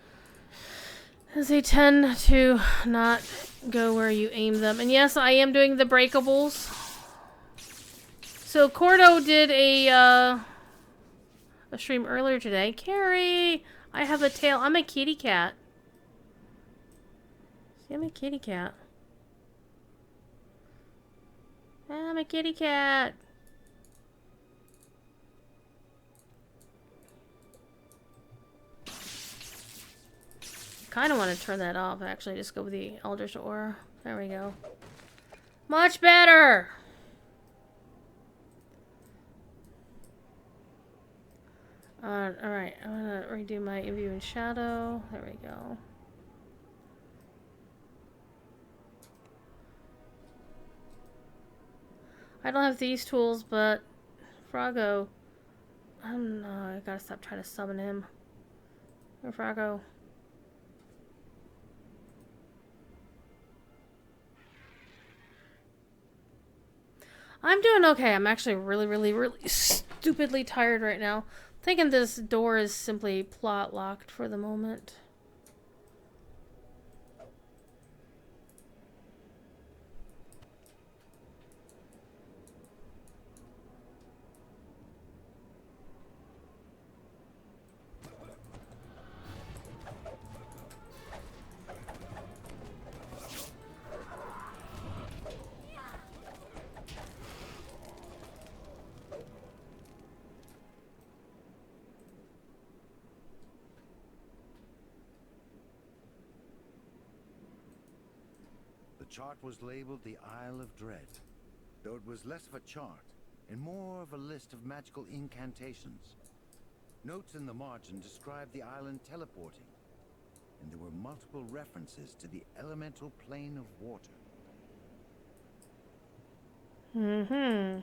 is they tend to not go where you aim them. And yes, I am doing the breakables. So Cordo did a stream earlier today. Carrie, I have a tail. I'm a kitty cat. See, I'm a kitty cat. I'm a kitty cat. Kind of want to turn that off, actually. Just go with the Eldritch Aura. There we go. Much better! Alright, I'm gonna redo my View in Shadow. There we go. I don't have these tools, but Froggo. I don't know, I gotta stop trying to summon him. Where Froggo? I'm doing okay. I'm actually really stupidly tired right now. I'm thinking this door is simply plot locked for the moment. The chart was labeled the Isle of Dread, though it was less of a chart and more of a list of magical incantations. Notes in the margin described the island teleporting, and there were multiple references to the elemental plane of water. Mm-hmm.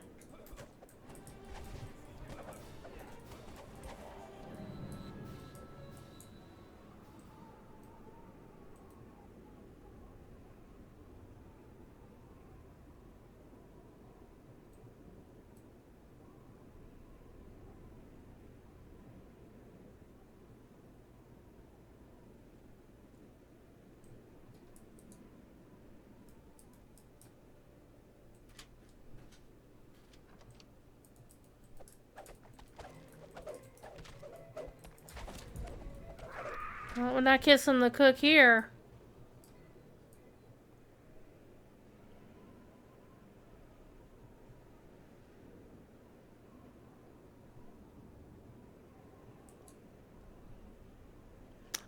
Well, we're not kissing the cook here.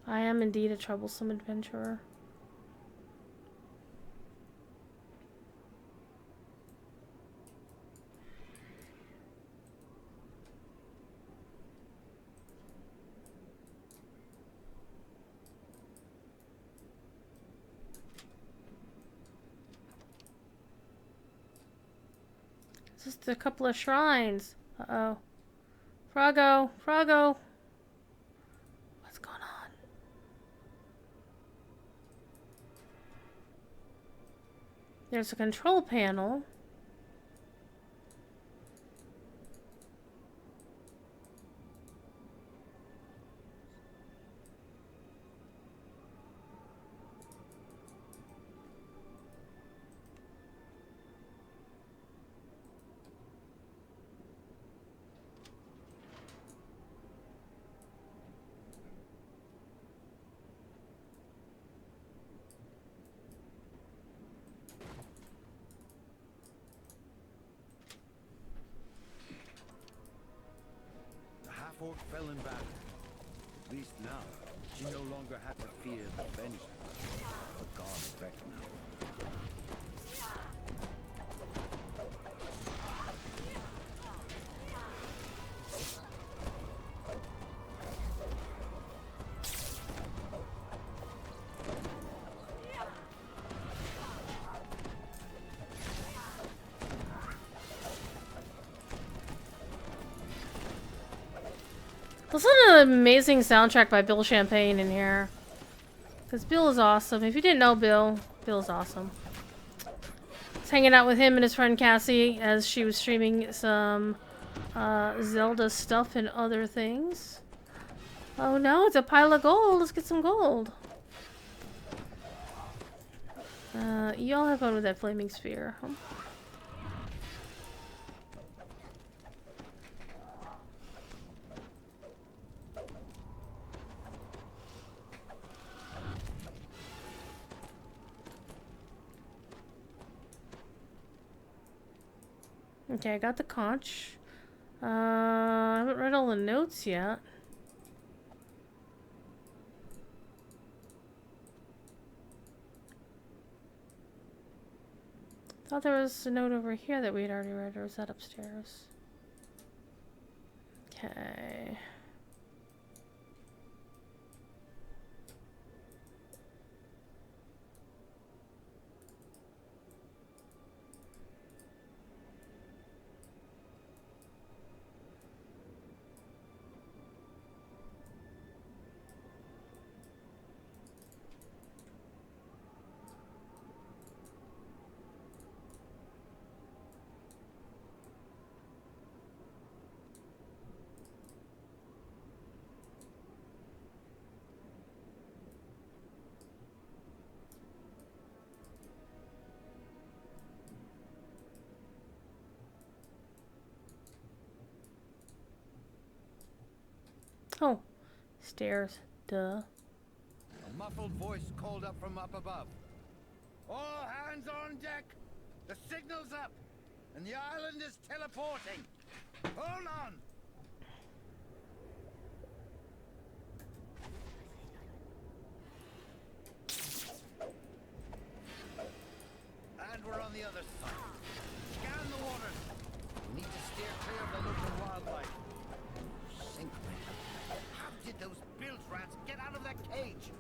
I am indeed a troublesome adventurer. Just a couple of shrines. Uh-oh. Froggo! Froggo! What's going on? There's a control panel. fort fell in battle. At least now, she no longer had to fear the vengeance of God's reckoning. Listen to an amazing soundtrack by Bill Champagne in here. Because Bill is awesome. If you didn't know Bill, Bill is awesome. I was hanging out with him and his friend Cassie as she was streaming some Zelda stuff and other things. Oh no, it's a pile of gold. Let's get some gold. Y'all have fun with that flaming sphere. Huh? Okay, I got the conch. I haven't read all the notes yet. Thought there was a note over here that we had already read, or was that upstairs? Okay. Oh, stairs. Duh. A muffled voice called up from up above. All hands on deck! The signal's up! And the island is teleporting! Hold on! And we're on the other side. Scan the waters. We need to steer clear of the local wildlife. Sink me. How did those bilge rats get out of that cage?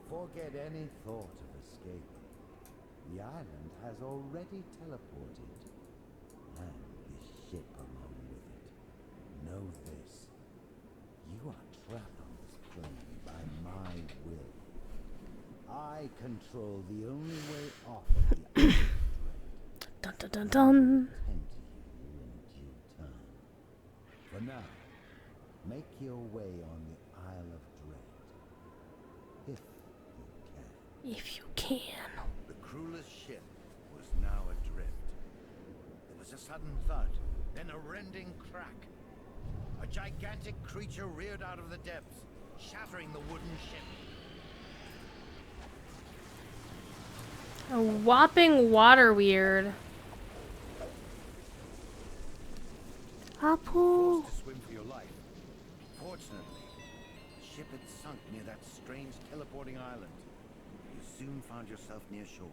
Forget any thought of escaping. The island has already teleported, and this ship along with it. Know this. You are trapped on this plane by my will. I control the only way off of the island. Dun dun dun dun. Tend to you in due time. For now, make your way on the Isle of Dread. If you can. The crewless ship was now adrift. There was a sudden thud, then a rending crack. A gigantic creature reared out of the depths, shattering the wooden ship. A whopping water weird. Apu. Forced to swim for your life. Fortunately, the ship had sunk near that strange teleporting island. You soon found yourself near shore.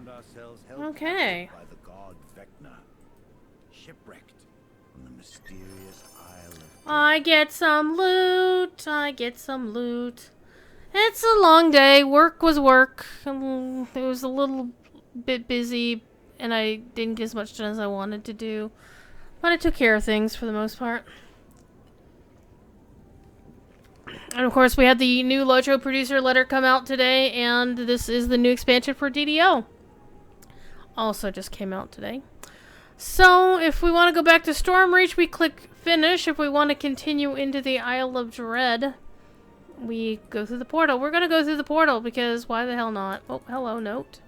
found ourselves held Okay. captive by the god Vecna, shipwrecked on the mysterious Isle of... I get some loot. I get some loot. It's a long day. Work was work. It was a little bit busy, and I didn't get as much done as I wanted to do. But I took care of things for the most part. And of course, we had the new Lotro producer letter come out today, and this is the new expansion for DDO. Also just came out today. So, if we want to go back to Stormreach, we click Finish. If we want to continue into the Isle of Dread, we go through the portal. We're going to go through the portal, because why the hell not? Oh, hello, note.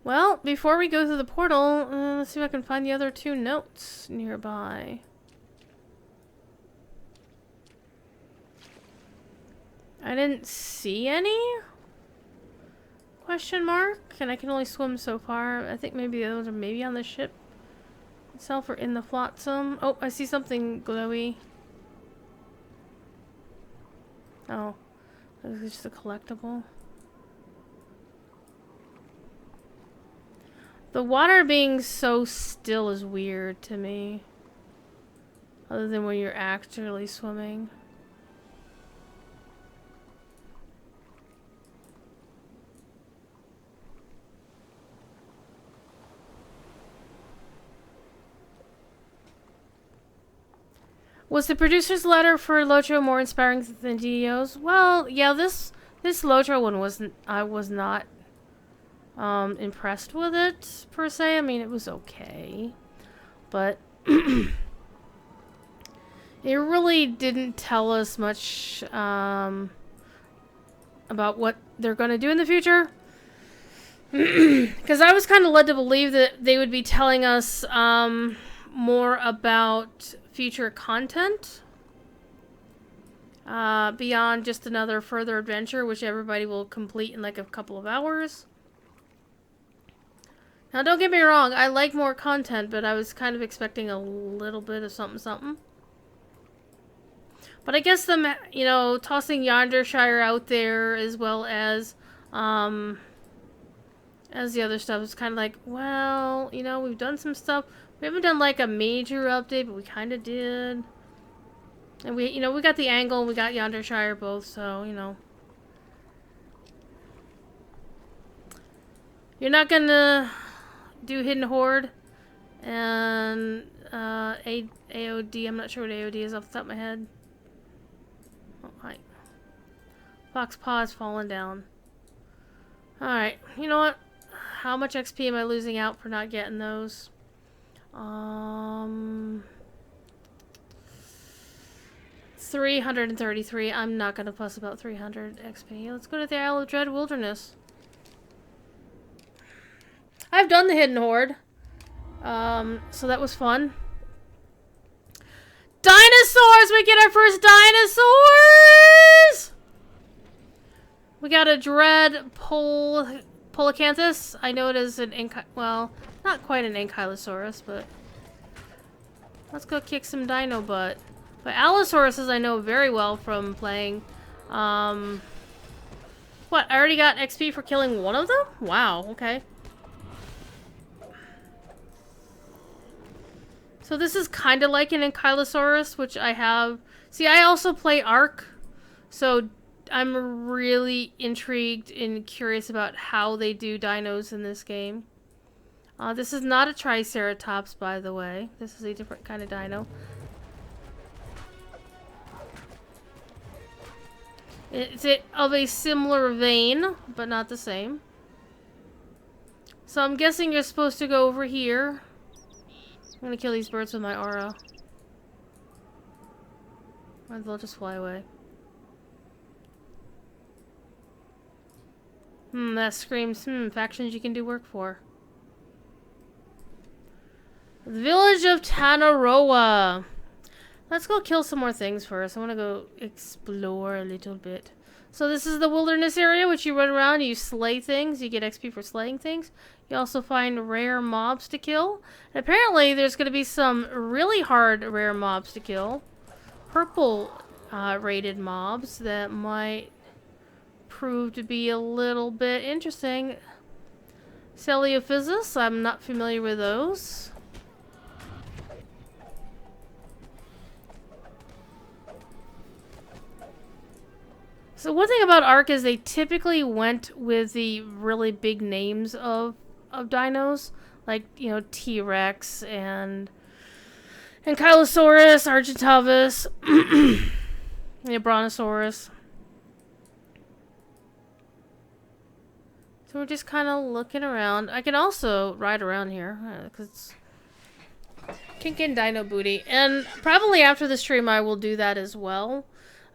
Well, before we go through the portal, let's see if I can find the other 2 notes nearby. I didn't see any? Question mark? And I can only swim so far. I think maybe the others are maybe on the ship itself or in the flotsam. Oh, I see something glowy. Oh, this is just a collectible. The water being so still is weird to me. Other than when you're actually swimming. Was the producer's letter for Lotro more inspiring than DDO's? Well, yeah, this Lotro one wasn't. I was not impressed with it per se. I mean, it was okay, but it really didn't tell us much about what they're going to do in the future. Because I was kind of led to believe that they would be telling us more about future content beyond just another further adventure, which everybody will complete in like a couple of hours. Now, don't get me wrong, I like more content, but I was kind of expecting a little bit of something, something. But I guess them, you know, tossing Yondershire out there as well as the other stuff is kind of like, well, you know, we've done some stuff. We haven't done like a major update, but we kind of did. And we, you know, we got the angle, we got Yondershire both, so, you know. You're not gonna do Hidden Horde and AOD. I'm not sure what AOD is off the top of my head. Oh, hi. Fox Paw is falling down. Alright, you know what? How much XP am I losing out for not getting those? 333. I'm not gonna fuss about 300 XP. Let's go to the Isle of Dread Wilderness. I've done the Hidden Horde. So that was fun. Dinosaurs! We get our first dinosaurs! We got a Dread Polacanthus. I know it is an well, not quite an Ankylosaurus, but let's go kick some dino butt. But Allosauruses I know very well from playing. What? I already got XP for killing one of them? Wow, okay. So this is kind of like an Ankylosaurus, which I have. See, I also play Ark, so I'm really intrigued and curious about how they do dinos in this game. This is not a Triceratops, by the way. This is a different kind of dino. It's of a similar vein, but not the same. So I'm guessing you're supposed to go over here. I'm gonna kill these birds with my aura. Or they'll just fly away. That screams, factions you can do work for. The village of Tanaroa. Let's go kill some more things first. I want to go explore a little bit. So this is the wilderness area, which you run around, you slay things, you get XP for slaying things. You also find rare mobs to kill. And apparently there's going to be some really hard rare mobs to kill. purple rated mobs that might prove to be a little bit interesting. Celiophyssus, I'm not familiar with those. So one thing about Ark is they typically went with the really big names of dinos, like, you know, T-Rex and Ankylosaurus, Argentavis, yeah, Brontosaurus. So we're just kind of looking around. I can also ride around here because it's Kinkin Dino Booty, and probably after the stream I will do that as well.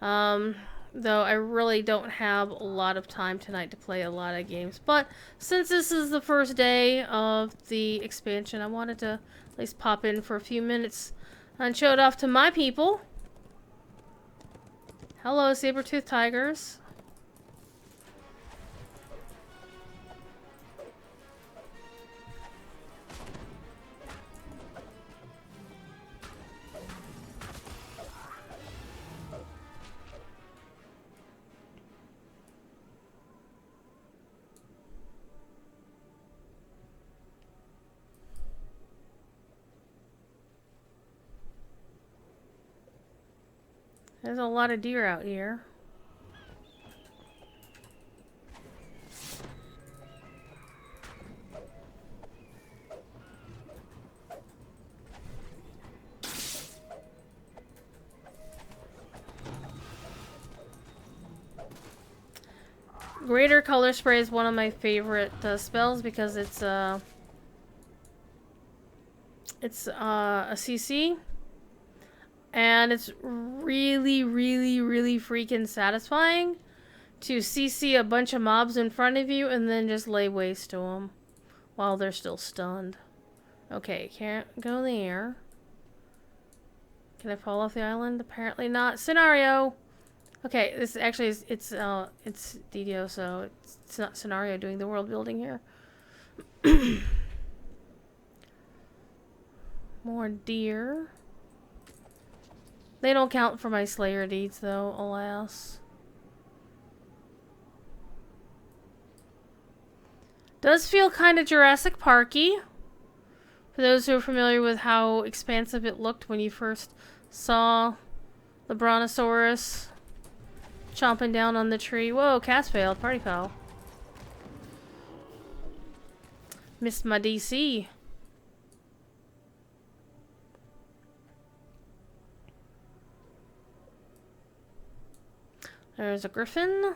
Though I really don't have a lot of time tonight to play a lot of games. But since this is the first day of the expansion, I wanted to at least pop in for a few minutes and show it off to my people. Hello, saber-toothed tigers. There's a lot of deer out here. Greater Color Spray is one of my favorite spells because it's a CC. And it's really, really, really freaking satisfying to CC a bunch of mobs in front of you and then just lay waste to them while they're still stunned. Okay, can't go in the air. Can I fall off the island? Apparently not. Scenario! Okay, this actually is, it's DDO, so it's not Scenario doing the world building here. More deer. They don't count for my Slayer deeds, though, alas. Does feel kind of Jurassic Parky. For those who are familiar with how expansive it looked when you first saw the Brontosaurus chomping down on the tree. Whoa, cast failed. Party foul. Missed my DC. There's a griffin.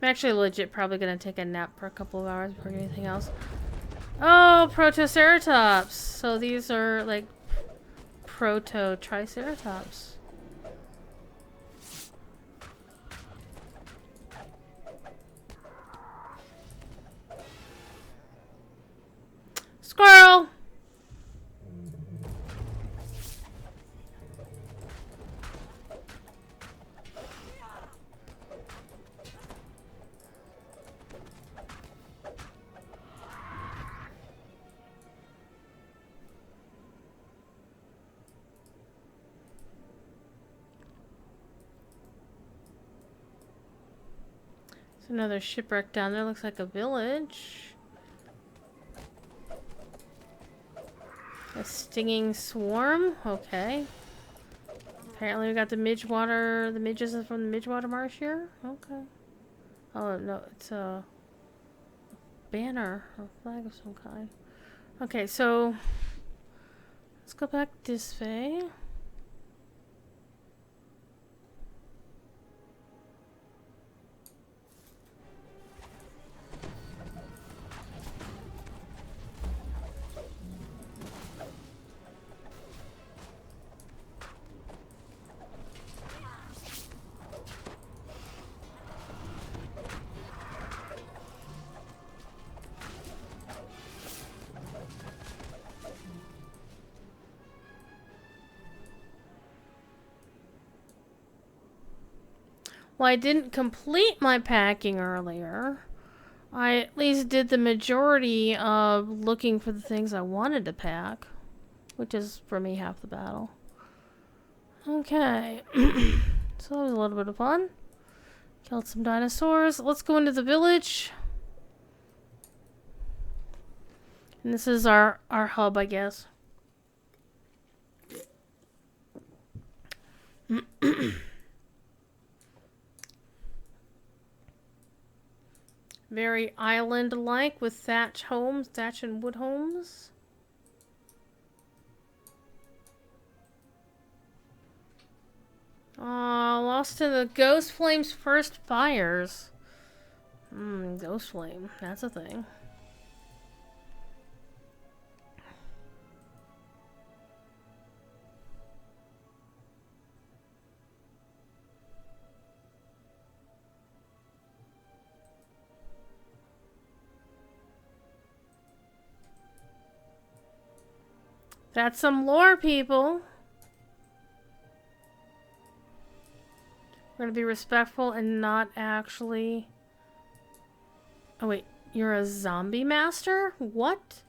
I'm actually legit probably gonna take a nap for a couple of hours before anything else. Oh, Protoceratops! So these are like Proto-Triceratops. Squirrel! Another shipwreck down there. Looks like a village. A stinging swarm. Okay. Apparently we got the midgewater. The midges from the Midgewater Marsh here. Okay. Oh, no, it's a banner or flag of some kind. Okay, so let's go back this way. Well, I didn't complete my packing earlier. I at least did the majority of looking for the things I wanted to pack, which is, for me, half the battle. Okay. So that was a little bit of fun. Killed some dinosaurs. Let's go into the village. And this is our hub, I guess. Very island-like with thatch homes, thatch and wood homes. Lost in the Ghost Flame's first fires. Ghost Flame, that's a thing. That's some lore, people. We're gonna be respectful and not actually... Oh wait, you're a zombie master? What?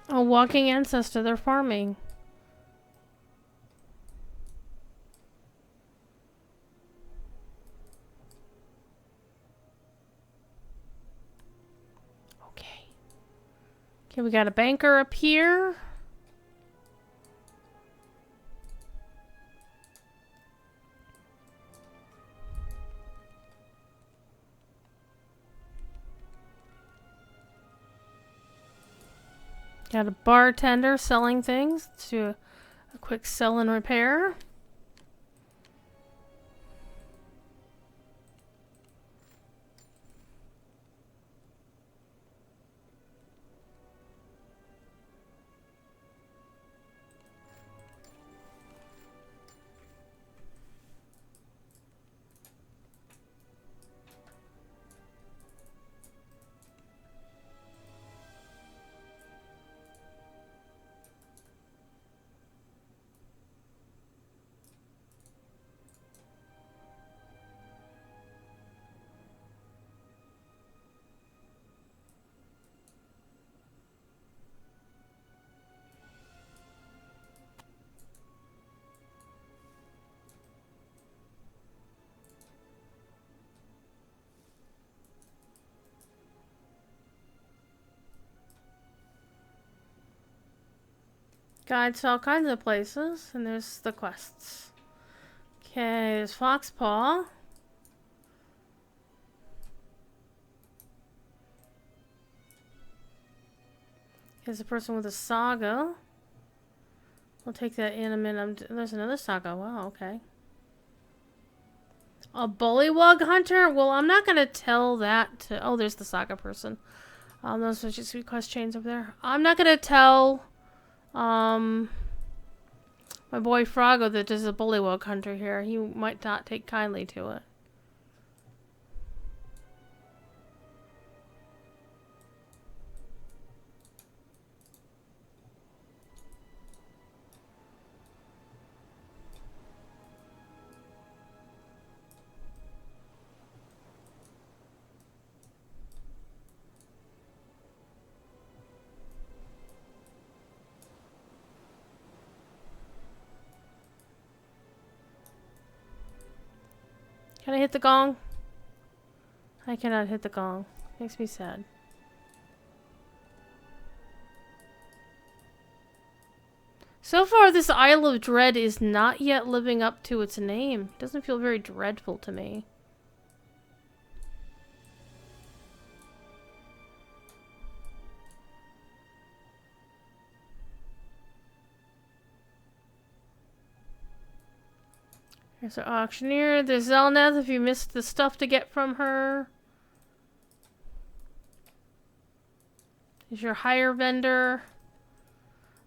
A walking ancestor, they're farming. Okay. Okay, we got a banker up here. Got a bartender selling things. Let's do a quick sell and repair. Guides to all kinds of places, and there's the quests. Okay, there's Foxpaw. Here's a person with a saga. We'll take that in a minute. There's another saga. Wow, okay. A bullywug hunter? Well, I'm not gonna tell that to... Oh, there's the saga person. Those are just quest chains over there. I'm not gonna tell... my boy Froggo that there's a bullywug hunter here. He might not take kindly to it. Can I hit the gong? I cannot hit the gong. Makes me sad. So far, this Isle of Dread is not yet living up to its name. It doesn't feel very dreadful to me. There's our auctioneer. There's Zelnath if you missed the stuff to get from her. There's your hire vendor.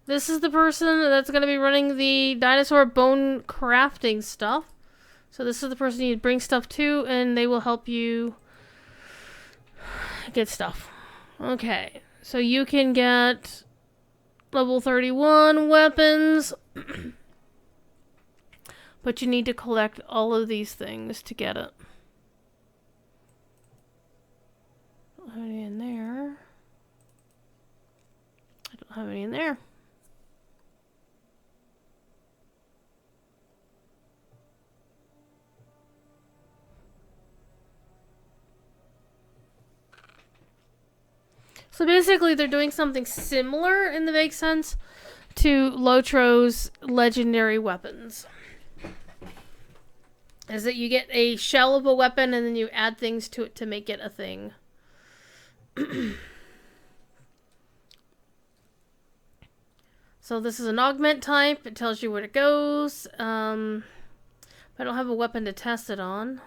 This is the person that's going to be running the dinosaur bone crafting stuff. So this is the person you bring stuff to, and they will help you get stuff. Okay, so you can get level 31 weapons. But you need to collect all of these things to get it. Don't have any in there. I don't have any in there. So basically they're doing something similar in the vague sense to Lotro's legendary weapons. Is that you get a shell of a weapon and then you add things to it to make it a thing. So this is an augment type. It tells you where it goes. I don't have a weapon to test it on.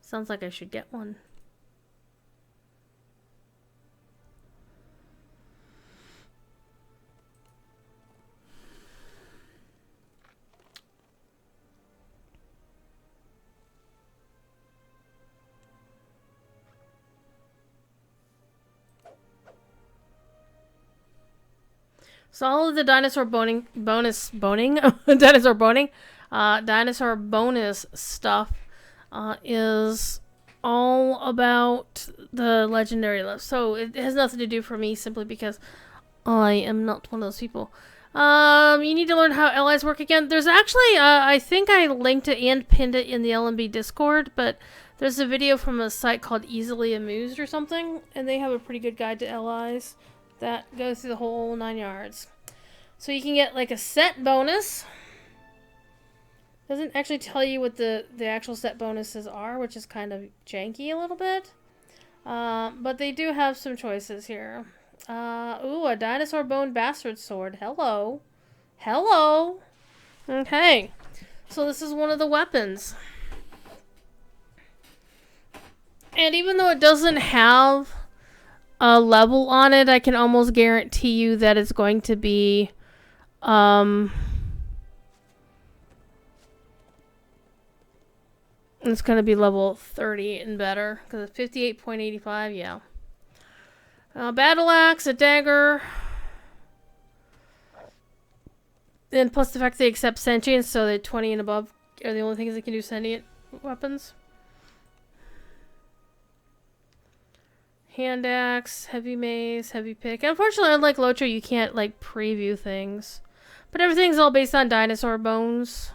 Sounds like I should get one. So all of the dinosaur bonus stuff is all about the legendary list. So it has nothing to do for me simply because I am not one of those people. You need to learn how allies work again. There's actually, I think I linked it and pinned it in the LMB Discord, but there's a video from a site called Easily Amused or something, and they have a pretty good guide to allies that goes through the whole 9 yards. So you can get like a set bonus. Doesn't actually tell you what the actual set bonuses are, which is kind of janky a little bit. But they do have some choices here. Ooh, a dinosaur bone bastard sword. Hello. Hello. Okay. So this is one of the weapons. And even though it doesn't have a level on it, I can almost guarantee you that it's going to be it's going to be level 30 and better because it's 58.85. Yeah. Battle axe, a dagger, and plus the fact they accept sentience, so that 20 and above are the only things that can do sentient weapons. Hand axe, heavy mace, heavy pick. Unfortunately, unlike Lotro, you can't like preview things. But everything's all based on dinosaur bones.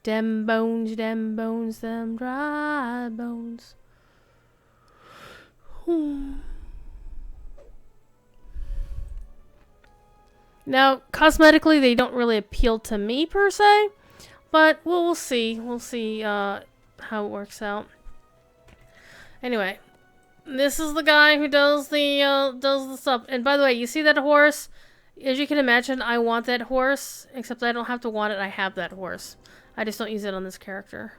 Dem bones, them dry bones. Now, cosmetically, they don't really appeal to me per se, but we'll see. We'll see how it works out. Anyway. This is the guy who does the stuff. And by the way, you see that horse? As you can imagine, I want that horse. Except I don't have to want it. I have that horse. I just don't use it on this character.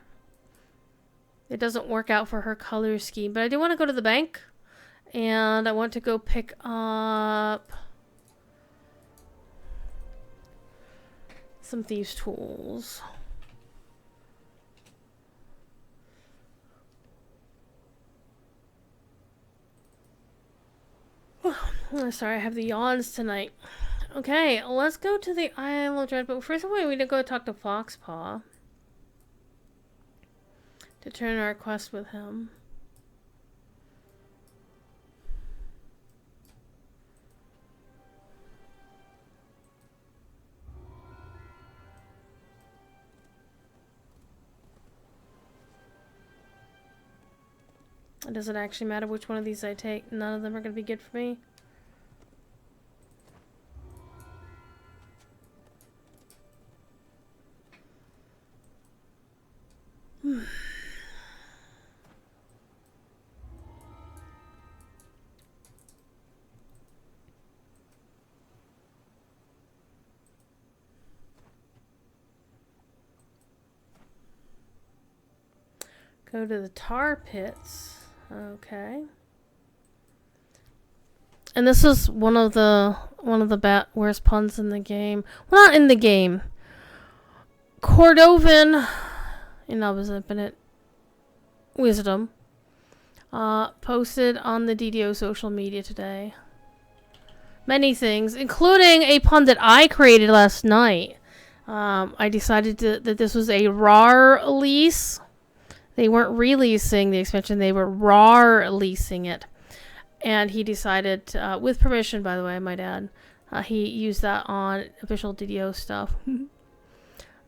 It doesn't work out for her color scheme. But I do want to go to the bank. And I want to go pick up some thieves' tools. Sorry, I have the yawns tonight. Okay, let's go to the Isle of Dread. But first of all, we need to go talk to Foxpaw to turn our quest with him. It doesn't actually matter which one of these I take. None of them are going to be good for me. Go to the tar pits. Okay. And this is one of the worst puns in the game. Well, not in the game. Cordovan, in Albus Infinite Wisdom, posted on the DDO social media today. Many things, including a pun that I created last night. I decided that this was a Rawr-lease. They weren't releasing the expansion, they were Rawr-leasing it. And he decided, with permission, by the way, I might add, he used that on official DDO stuff.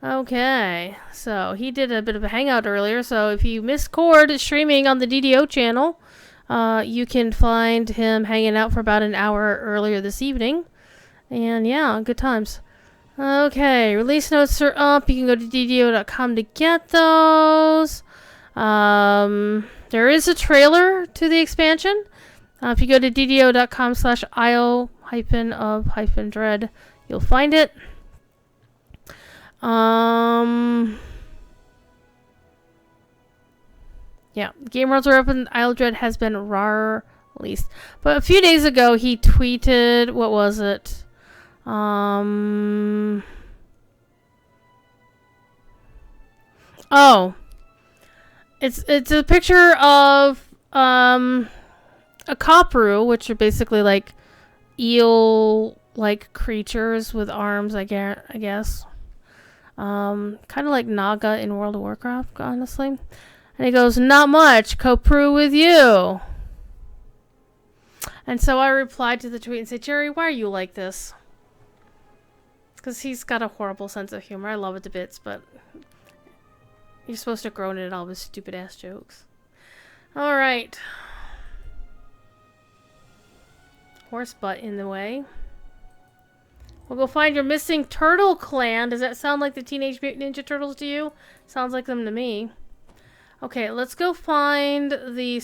Okay, so he did a bit of a hangout earlier, so if you missed Cord streaming on the DDO channel, you can find him hanging out for about an hour earlier this evening. And yeah, good times. Okay, release notes are up. You can go to DDO.com to get those. There is a trailer to the expansion. If you go to ddo.com/io-of-dread, you'll find it. Yeah, game worlds are open. Isle of Dread has been Rawr-leased. But a few days ago, he tweeted, what was it? Oh. It's a picture of, a copperu, which are basically like eel-like creatures with arms, I guess. Kind of like Naga in World of Warcraft, honestly. And he goes, not much, Copru with you. And so I replied to the tweet and said, Jerry, why are you like this? Because he's got a horrible sense of humor. I love it to bits, but you're supposed to groan at all his stupid ass jokes. Alright. Horse butt in the way. We'll go find your missing turtle clan. Does that sound like the Teenage Mutant Ninja Turtles to you? Sounds like them to me. Okay, let's go find the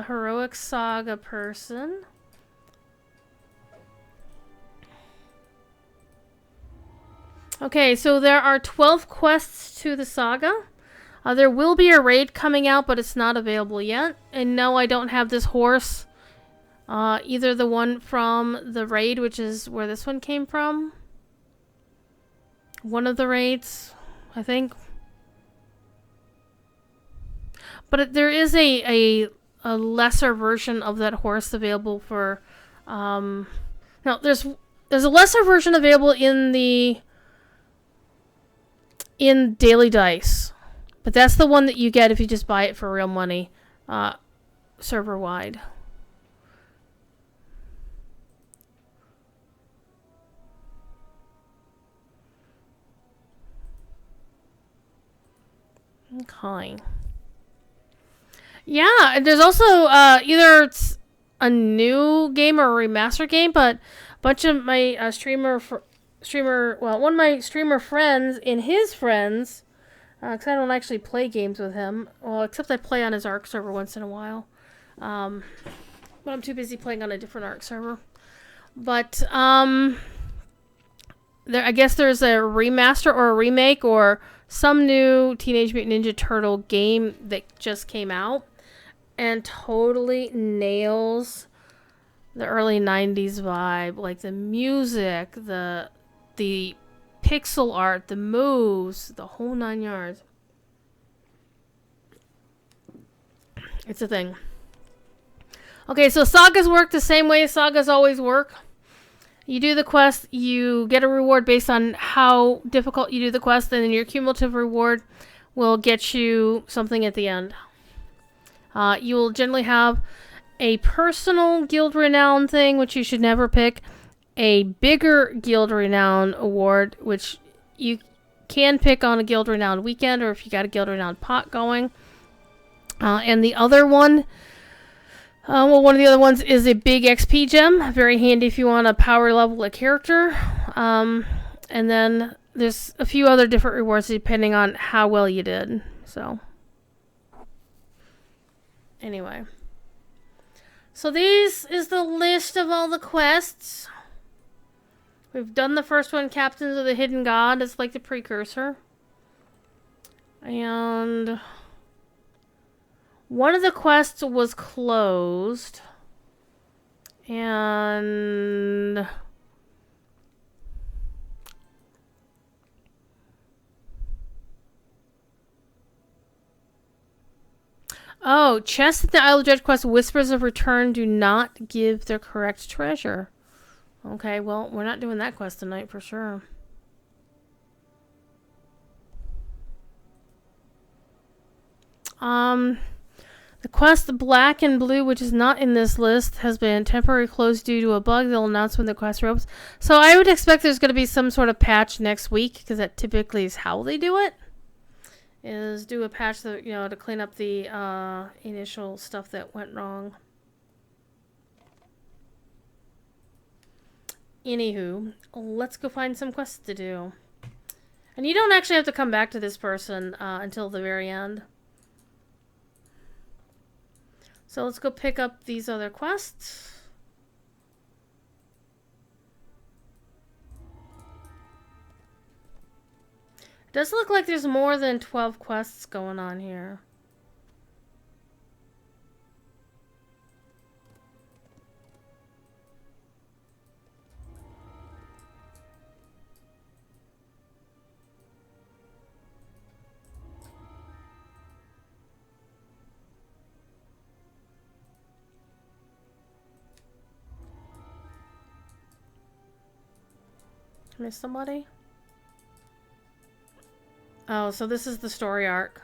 Heroic Saga person. Okay, so there are 12 quests to the saga. There will be a raid coming out, but it's not available yet. And no, I don't have this horse. Either the one from the raid, which is where this one came from. One of the raids, I think. But there is a lesser version of that horse available for... no, there's a lesser version available in Daily Dice. But that's the one that you get if you just buy it for real money. Server-wide. Okay. Yeah, and there's also either it's a new game or a remastered game, but a bunch of my one of my streamer friends and his friends, because I don't actually play games with him, well, except I play on his ARC server once in a while, but I'm too busy playing on a different ARC server. But I guess there's a remaster or a remake or some new Teenage Mutant Ninja Turtle game that just came out and totally nails the early 90s vibe. Like the music, the pixel art, the moves, the whole 9 yards. It's a thing. Okay, so sagas work the same way sagas always work. You do the quest, you get a reward based on how difficult you do the quest, and then your cumulative reward will get you something at the end. You will generally have a personal guild renown thing, which you should never pick. A bigger guild renown award, which you can pick on a guild renown weekend, or if you got a guild renown pot going. And the other one, one of the other ones is a big XP gem. Very handy if you want to power level a character. And then there's a few other different rewards depending on how well you did. So, anyway. So this is the list of all the quests. We've done the first one, Captains of the Hidden God. It's like the precursor. And one of the quests was closed. And oh, chests at the Isle of Dread quest, Whispers of Return, do not give the correct treasure. Okay, well, we're not doing that quest tonight for sure. The quest Black and Blue, which is not in this list, has been temporarily closed due to a bug. They'll announce when the quest reopens. So I would expect there's going to be some sort of patch next week, because that typically is how they do it. Is do a patch that, you know, to clean up the initial stuff that went wrong. Anywho, let's go find some quests to do. And you don't actually have to come back to this person until the very end. So let's go pick up these other quests. It does look like there's more than 12 quests going on here. Miss somebody? Oh, so this is the story arc.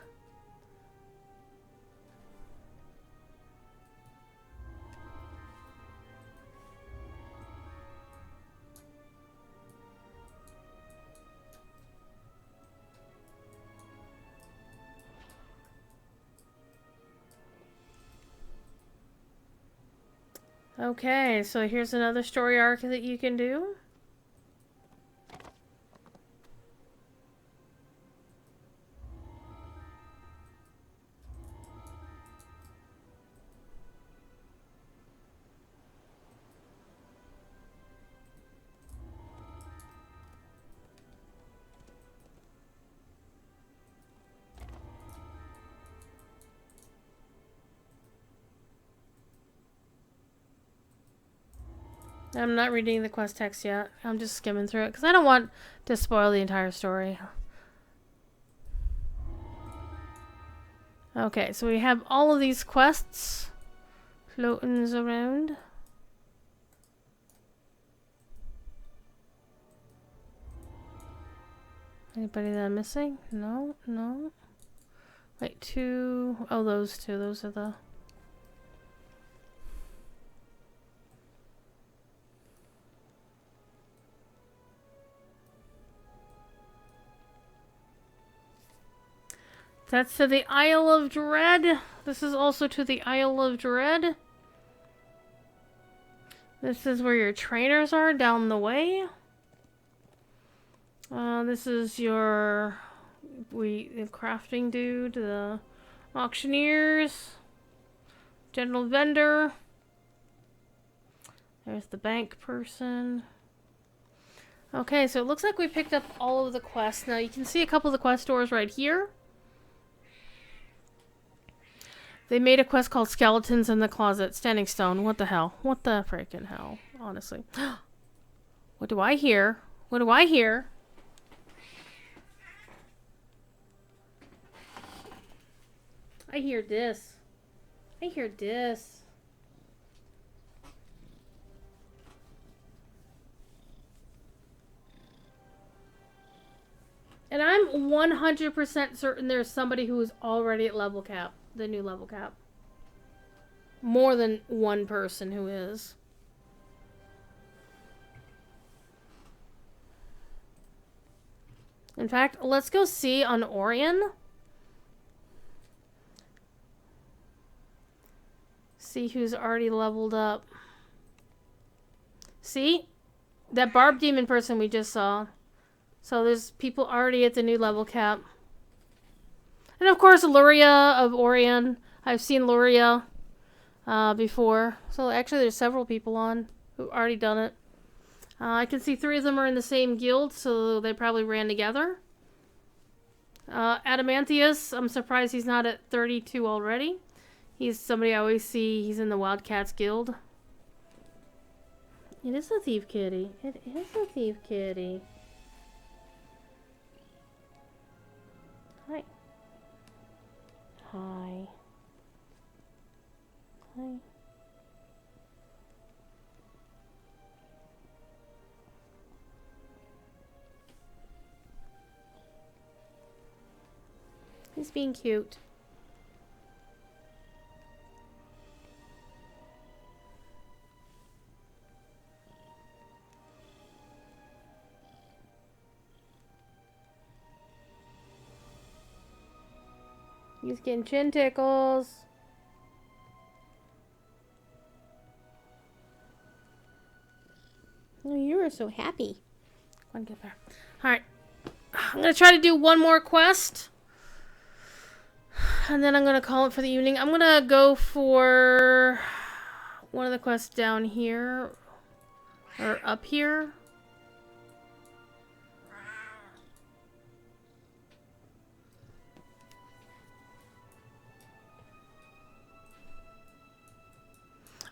Okay, so here's another story arc that you can do. I'm not reading the quest text yet. I'm just skimming through it because I don't want to spoil the entire story. Okay, so we have all of these quests floating around. Anybody that I'm missing? No, no. Wait, two. Oh, those two. Those are the... That's to the Isle of Dread. This is also to the Isle of Dread. This is where your trainers are down the way. This is your the crafting dude, the auctioneers, general vendor. There's the bank person. Okay, so it looks like we picked up all of the quests. Now you can see a couple of the quest doors right here. They made a quest called Skeletons in the Closet. Standing Stone. What the hell? What the freaking hell? Honestly. What do I hear? What do I hear? I hear this. I hear this. And I'm 100% certain there's somebody who is already at level cap. The new level cap. More than one person who is. In fact, let's go see on Orion. See who's already leveled up. See? That barb demon person we just saw. So there's people already at the new level cap. And of course, Luria of Orion. I've seen Luria before. So actually there's several people on who've already done it. I can see 3 of them are in the same guild, so they probably ran together. Adamantius, I'm surprised he's not at 32 already. He's somebody I always see. He's in the Wildcats guild. It is a thief kitty. It is a thief kitty. Hi. Hi. Hi. He's being cute. He's getting chin tickles. Oh, you were so happy. Come on, get there. Alright. I'm going to try to do one more quest. And then I'm going to call it for the evening. I'm going to go for one of the quests down here. Or up here.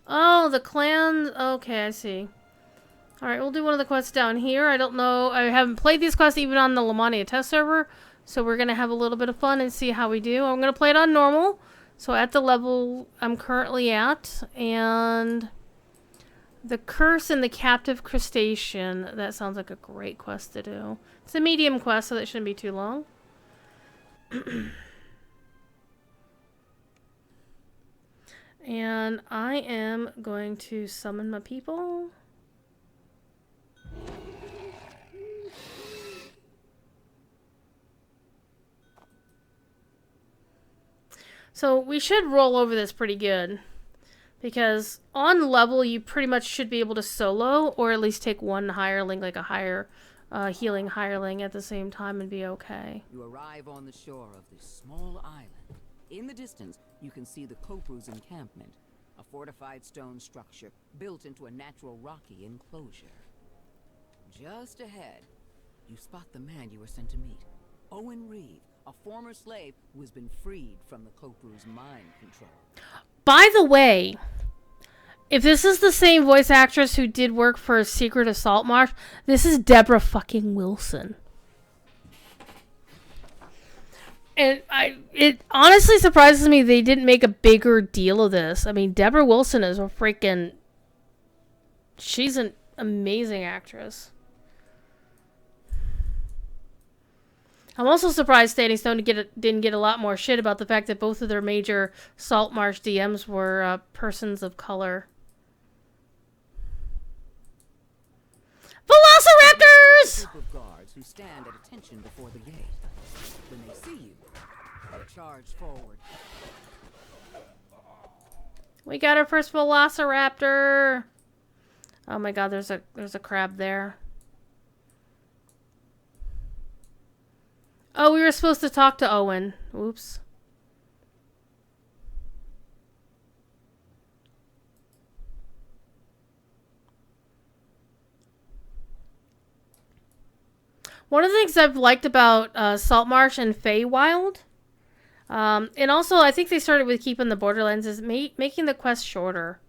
Oh, the clan. Okay, I see. Alright, we'll do one of the quests down here. I don't know. I haven't played these quests even on the Lamania test server. So we're going to have a little bit of fun and see how we do. I'm going to play it on normal. So at the level I'm currently at. And the Curse and the Captive Crustacean. That sounds like a great quest to do. It's a medium quest, so that shouldn't be too long. And I am going to summon my people. So we should roll over this pretty good. Because on level, you pretty much should be able to solo, or at least take one hireling, like a higher healing hireling at the same time and be okay. You arrive on the shore of this small island. In the distance, you can see the Kopru's encampment, a fortified stone structure built into a natural rocky enclosure. Just ahead, you spot the man you were sent to meet, Owen Reeve, a former slave who has been freed from the Kopru's mind control. By the way, if this is the same voice actress who did work for Secret of Saltmarsh, this is Deborah fucking Wilson. And it honestly surprises me they didn't make a bigger deal of this. I mean, Deborah Wilson is a freaking... She's an amazing actress. I'm also surprised Standing Stone didn't get a lot more shit about the fact that both of their major Saltmarsh DMs were persons of color. Velociraptors! A group of guards who stand at attention before the gate. When they see you, they charge forward. We got our first Velociraptor. Oh my god, there's a crab there. Oh, we were supposed to talk to Owen. Oops. One of the things I've liked about Saltmarsh and Feywild, and also I think they started with keeping the Borderlands, is making the quest shorter.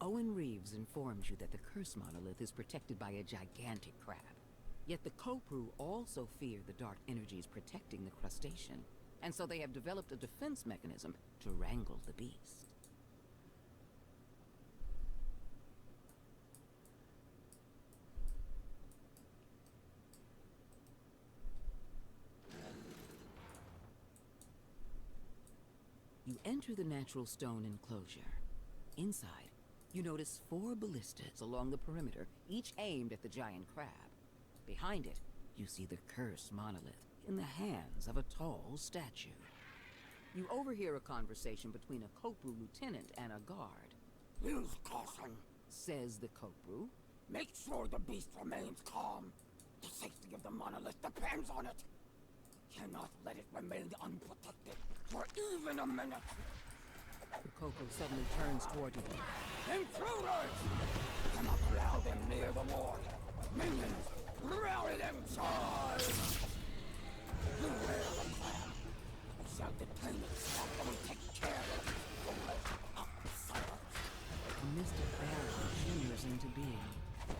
Owen Reeves informs you that the curse monolith is protected by a gigantic crab. Yet the Kopru also fear the dark energies protecting the crustacean, and so they have developed a defense mechanism to wrangle the beast. You enter the natural stone enclosure. Inside, you notice 4 ballistas along the perimeter, each aimed at the giant crab. Behind it, you see the curse monolith, in the hands of a tall statue. You overhear a conversation between a Kopru lieutenant and a guard. Use caution. Says the Kopru. Make sure the beast remains calm. The safety of the monolith depends on it. Cannot let it remain unprotected for even a minute. The Kopru suddenly turns toward you. Intruders! Cannot allow them near the ward. Minions, rally them, charge! Beware the clan. We shall detain it after we take care of it. A mystic barrier shimmers into being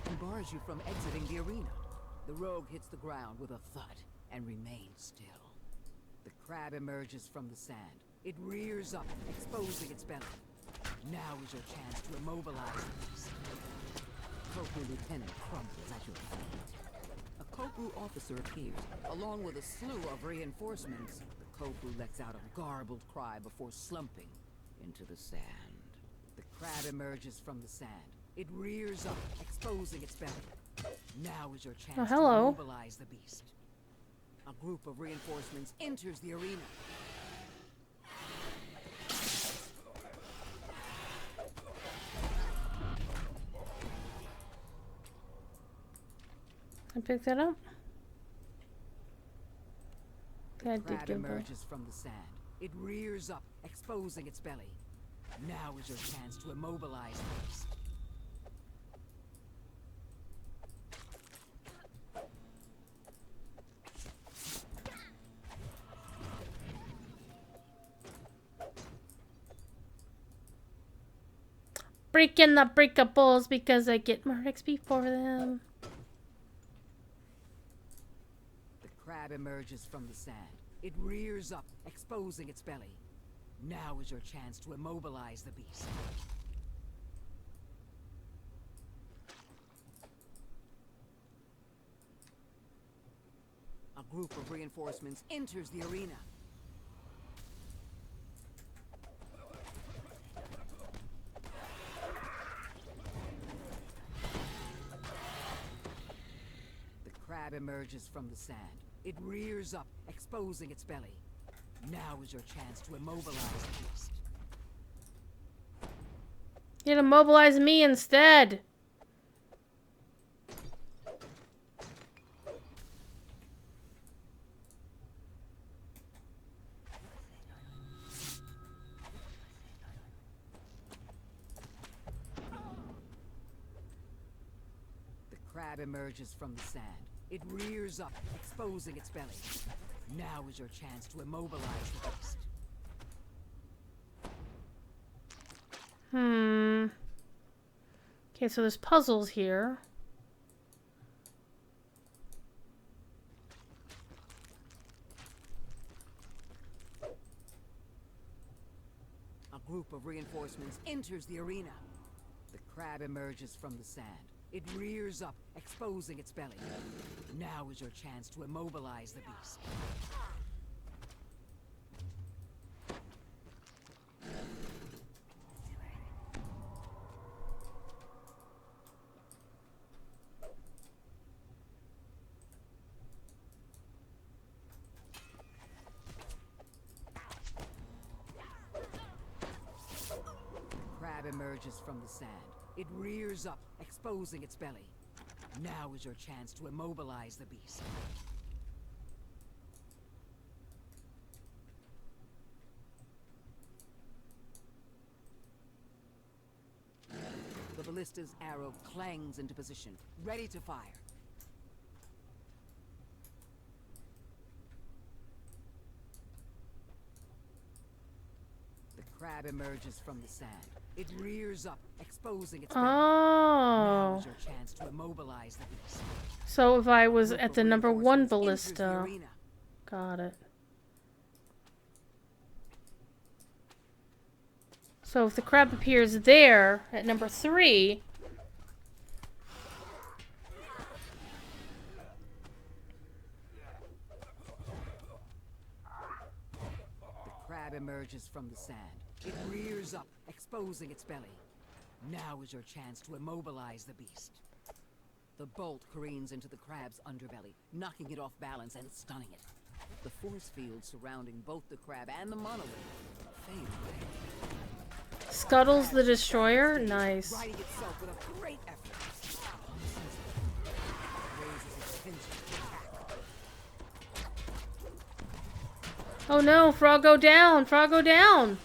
and bars you from exiting the arena. The rogue hits the ground with a thud and remains still. The crab emerges from the sand. It rears up, exposing its belly. Now is your chance to immobilize the beast. Kopru Lieutenant crumbles at your feet. A Kopru officer appears, along with a slew of reinforcements. The Kopru lets out a garbled cry before slumping into the sand. The crab emerges from the sand. It rears up, exposing its belly. Now is your chance to immobilize the beast. A group of reinforcements enters the arena. I picked that up. The crab emerges from the sand. It rears up, exposing its belly. Now is your chance to immobilize the beast. Breaking the breakables because I get more XP for them. The crab emerges from the sand. It rears up, exposing its belly. Now is your chance to immobilize the beast. A group of reinforcements enters the arena. The crab emerges from the sand. It rears up, exposing its belly. Now is your chance to immobilize the beast. You're gonna mobilize me instead. The crab emerges from the sand. It rears up, exposing its belly. Now is your chance to immobilize the beast. Okay, so there's puzzles here. A group of reinforcements enters the arena. The crab emerges from the sand. It rears up, exposing its belly. Now is your chance to immobilize the beast. The crab emerges from the sand. It rears up, exposing its belly. Now is your chance to immobilize the beast. The ballista's arrow clangs into position, ready to fire. The crab emerges from the sand. It rears up, exposing its belly. Now is your chance to immobilize the beast. So if I was at the number 1 ballista. Got it. So if the crab appears there at number 3. The crab emerges from the sand. It rears up, exposing its belly. Now is your chance to immobilize the beast. The bolt careens into the crab's underbelly, knocking it off balance and stunning it. The force field surrounding both the crab and the monolith fade away. Scuttles the destroyer? Nice. Righting itself with a great effort. Raises its tension to attack. Oh no, frog go down! Frog go down!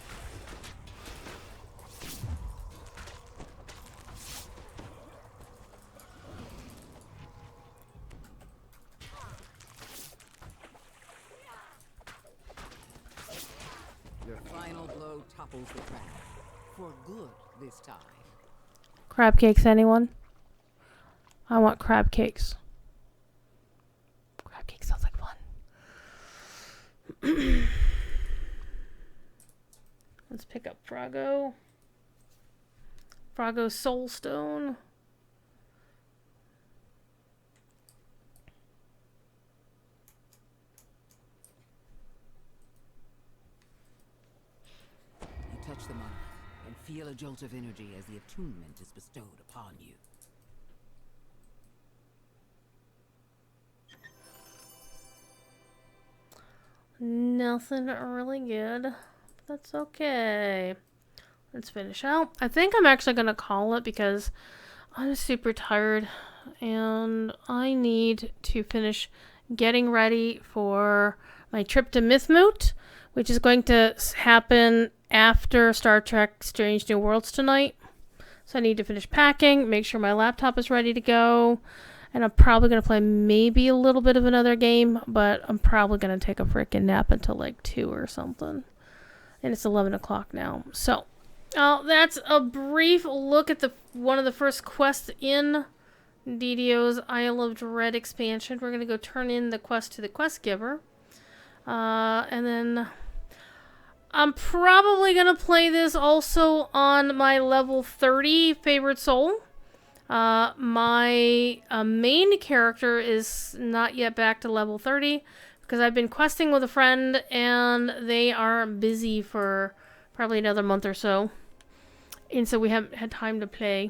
Your final blow topples the crab. For good this time. Crab cakes, anyone? I want crab cakes. Crab cakes sounds like fun. Let's pick up Froggo. Froggo Soul Stone. You touch the monolith and feel a jolt of energy as the attunement is bestowed upon you. Nothing really good. That's okay. Let's finish out. I think I'm actually going to call it because I'm super tired and I need to finish getting ready for my trip to Mythmoot, which is going to happen after Star Trek Strange New Worlds tonight. So I need to finish packing, make sure my laptop is ready to go, and I'm probably going to play maybe a little bit of another game, but I'm probably going to take a freaking nap until like 2 or something. And it's 11 o'clock now. So, that's a brief look at one of the first quests in DDO's Isle of Dread expansion. We're going to go turn in the quest to the quest giver. And then I'm probably going to play this also on my level 30 favorite soul. My main character is not yet back to level 30 because I've been questing with a friend and they are busy for probably another month or so. And so we haven't had time to play.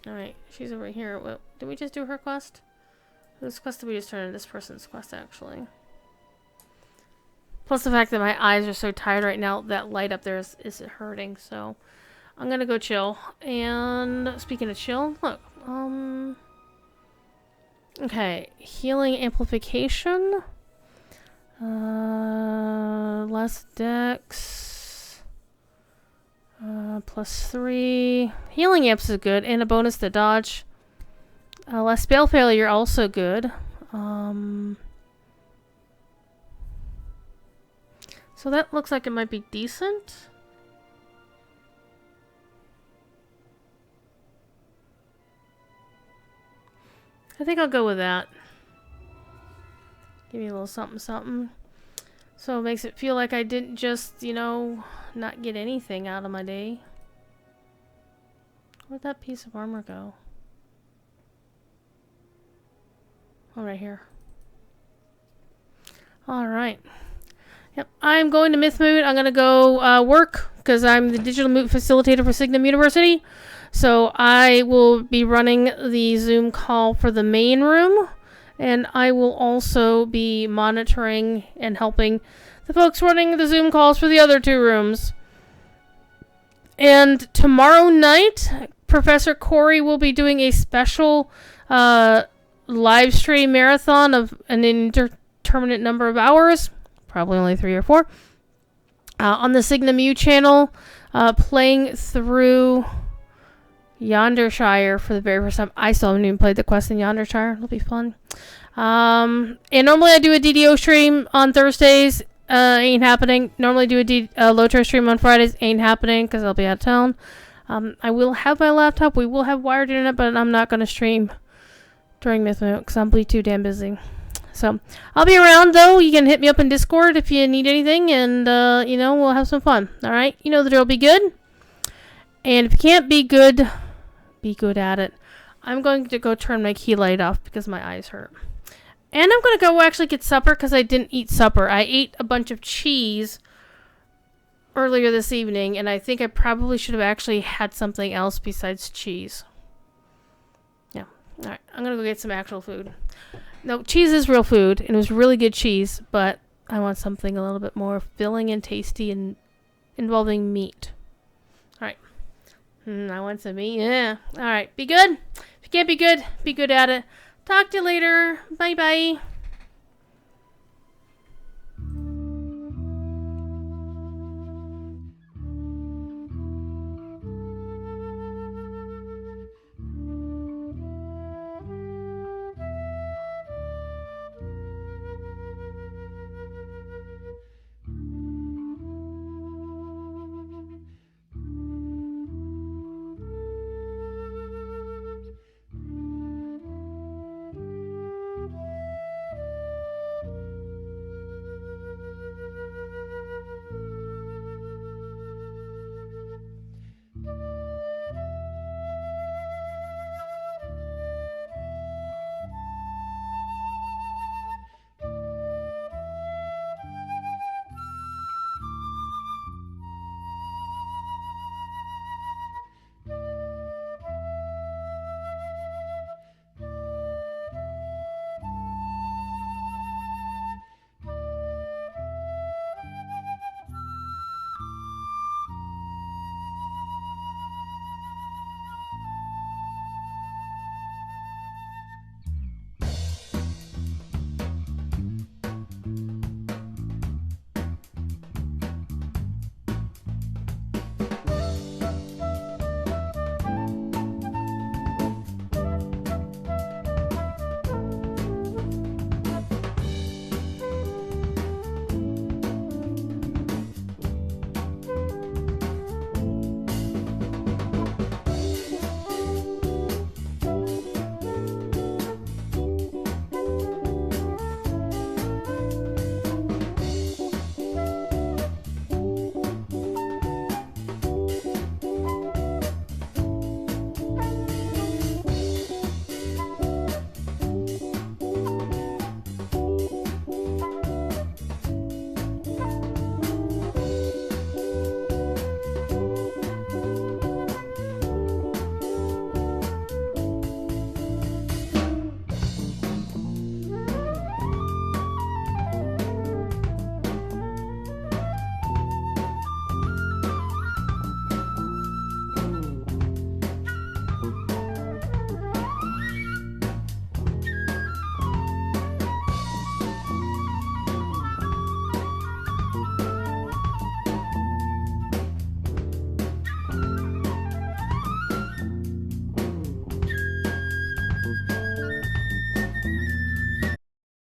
Alright, she's over here. Well, did we just do her quest? Whose quest did we just turn in? This person's quest, actually. Plus the fact that my eyes are so tired right now, that light up there is hurting, so I'm gonna go chill. And speaking of chill, look, okay, healing amplification, less dex, +3. Healing amps is good, and a bonus to dodge. Less spell failure also good. So that looks like it might be decent. I think I'll go with that. Give me a little something something. So it makes it feel like I didn't just, you know, not get anything out of my day. Where'd that piece of armor go? Oh, right here. Alright. Yep, I'm going to Mythmoot. I'm going to go work because I'm the digital moot facilitator for Signum University. So I will be running the Zoom call for the main room. And I will also be monitoring and helping the folks running the Zoom calls for the other 2 rooms. And tomorrow night, Professor Corey will be doing a special live stream marathon of an indeterminate number of hours. Probably only 3 or 4. On the Signum U channel, playing through Yondershire for the very first time. I still haven't even played the quest in Yondershire. It'll be fun. And normally I do a DDO stream on Thursdays. Ain't happening. Normally do a Lotro stream on Fridays. Ain't happening because I'll be out of town. I will have my laptop. We will have wired internet, but I'm not going to stream during Mythmoot because I'll be too damn busy. So, I'll be around, though. You can hit me up in Discord if you need anything, and, you know, we'll have some fun. Alright? You know the drill. Be good. And if you can't be good at it. I'm going to go turn my key light off because my eyes hurt. And I'm going to go actually get supper because I didn't eat supper. I ate a bunch of cheese earlier this evening, and I think I probably should have actually had something else besides cheese. Yeah. Alright, I'm going to go get some actual food. No, cheese is real food, and it was really good cheese, but I want something a little bit more filling and tasty and involving meat. Alright. I want some meat. Yeah. Alright, be good. If you can't be good at it. Talk to you later. Bye-bye.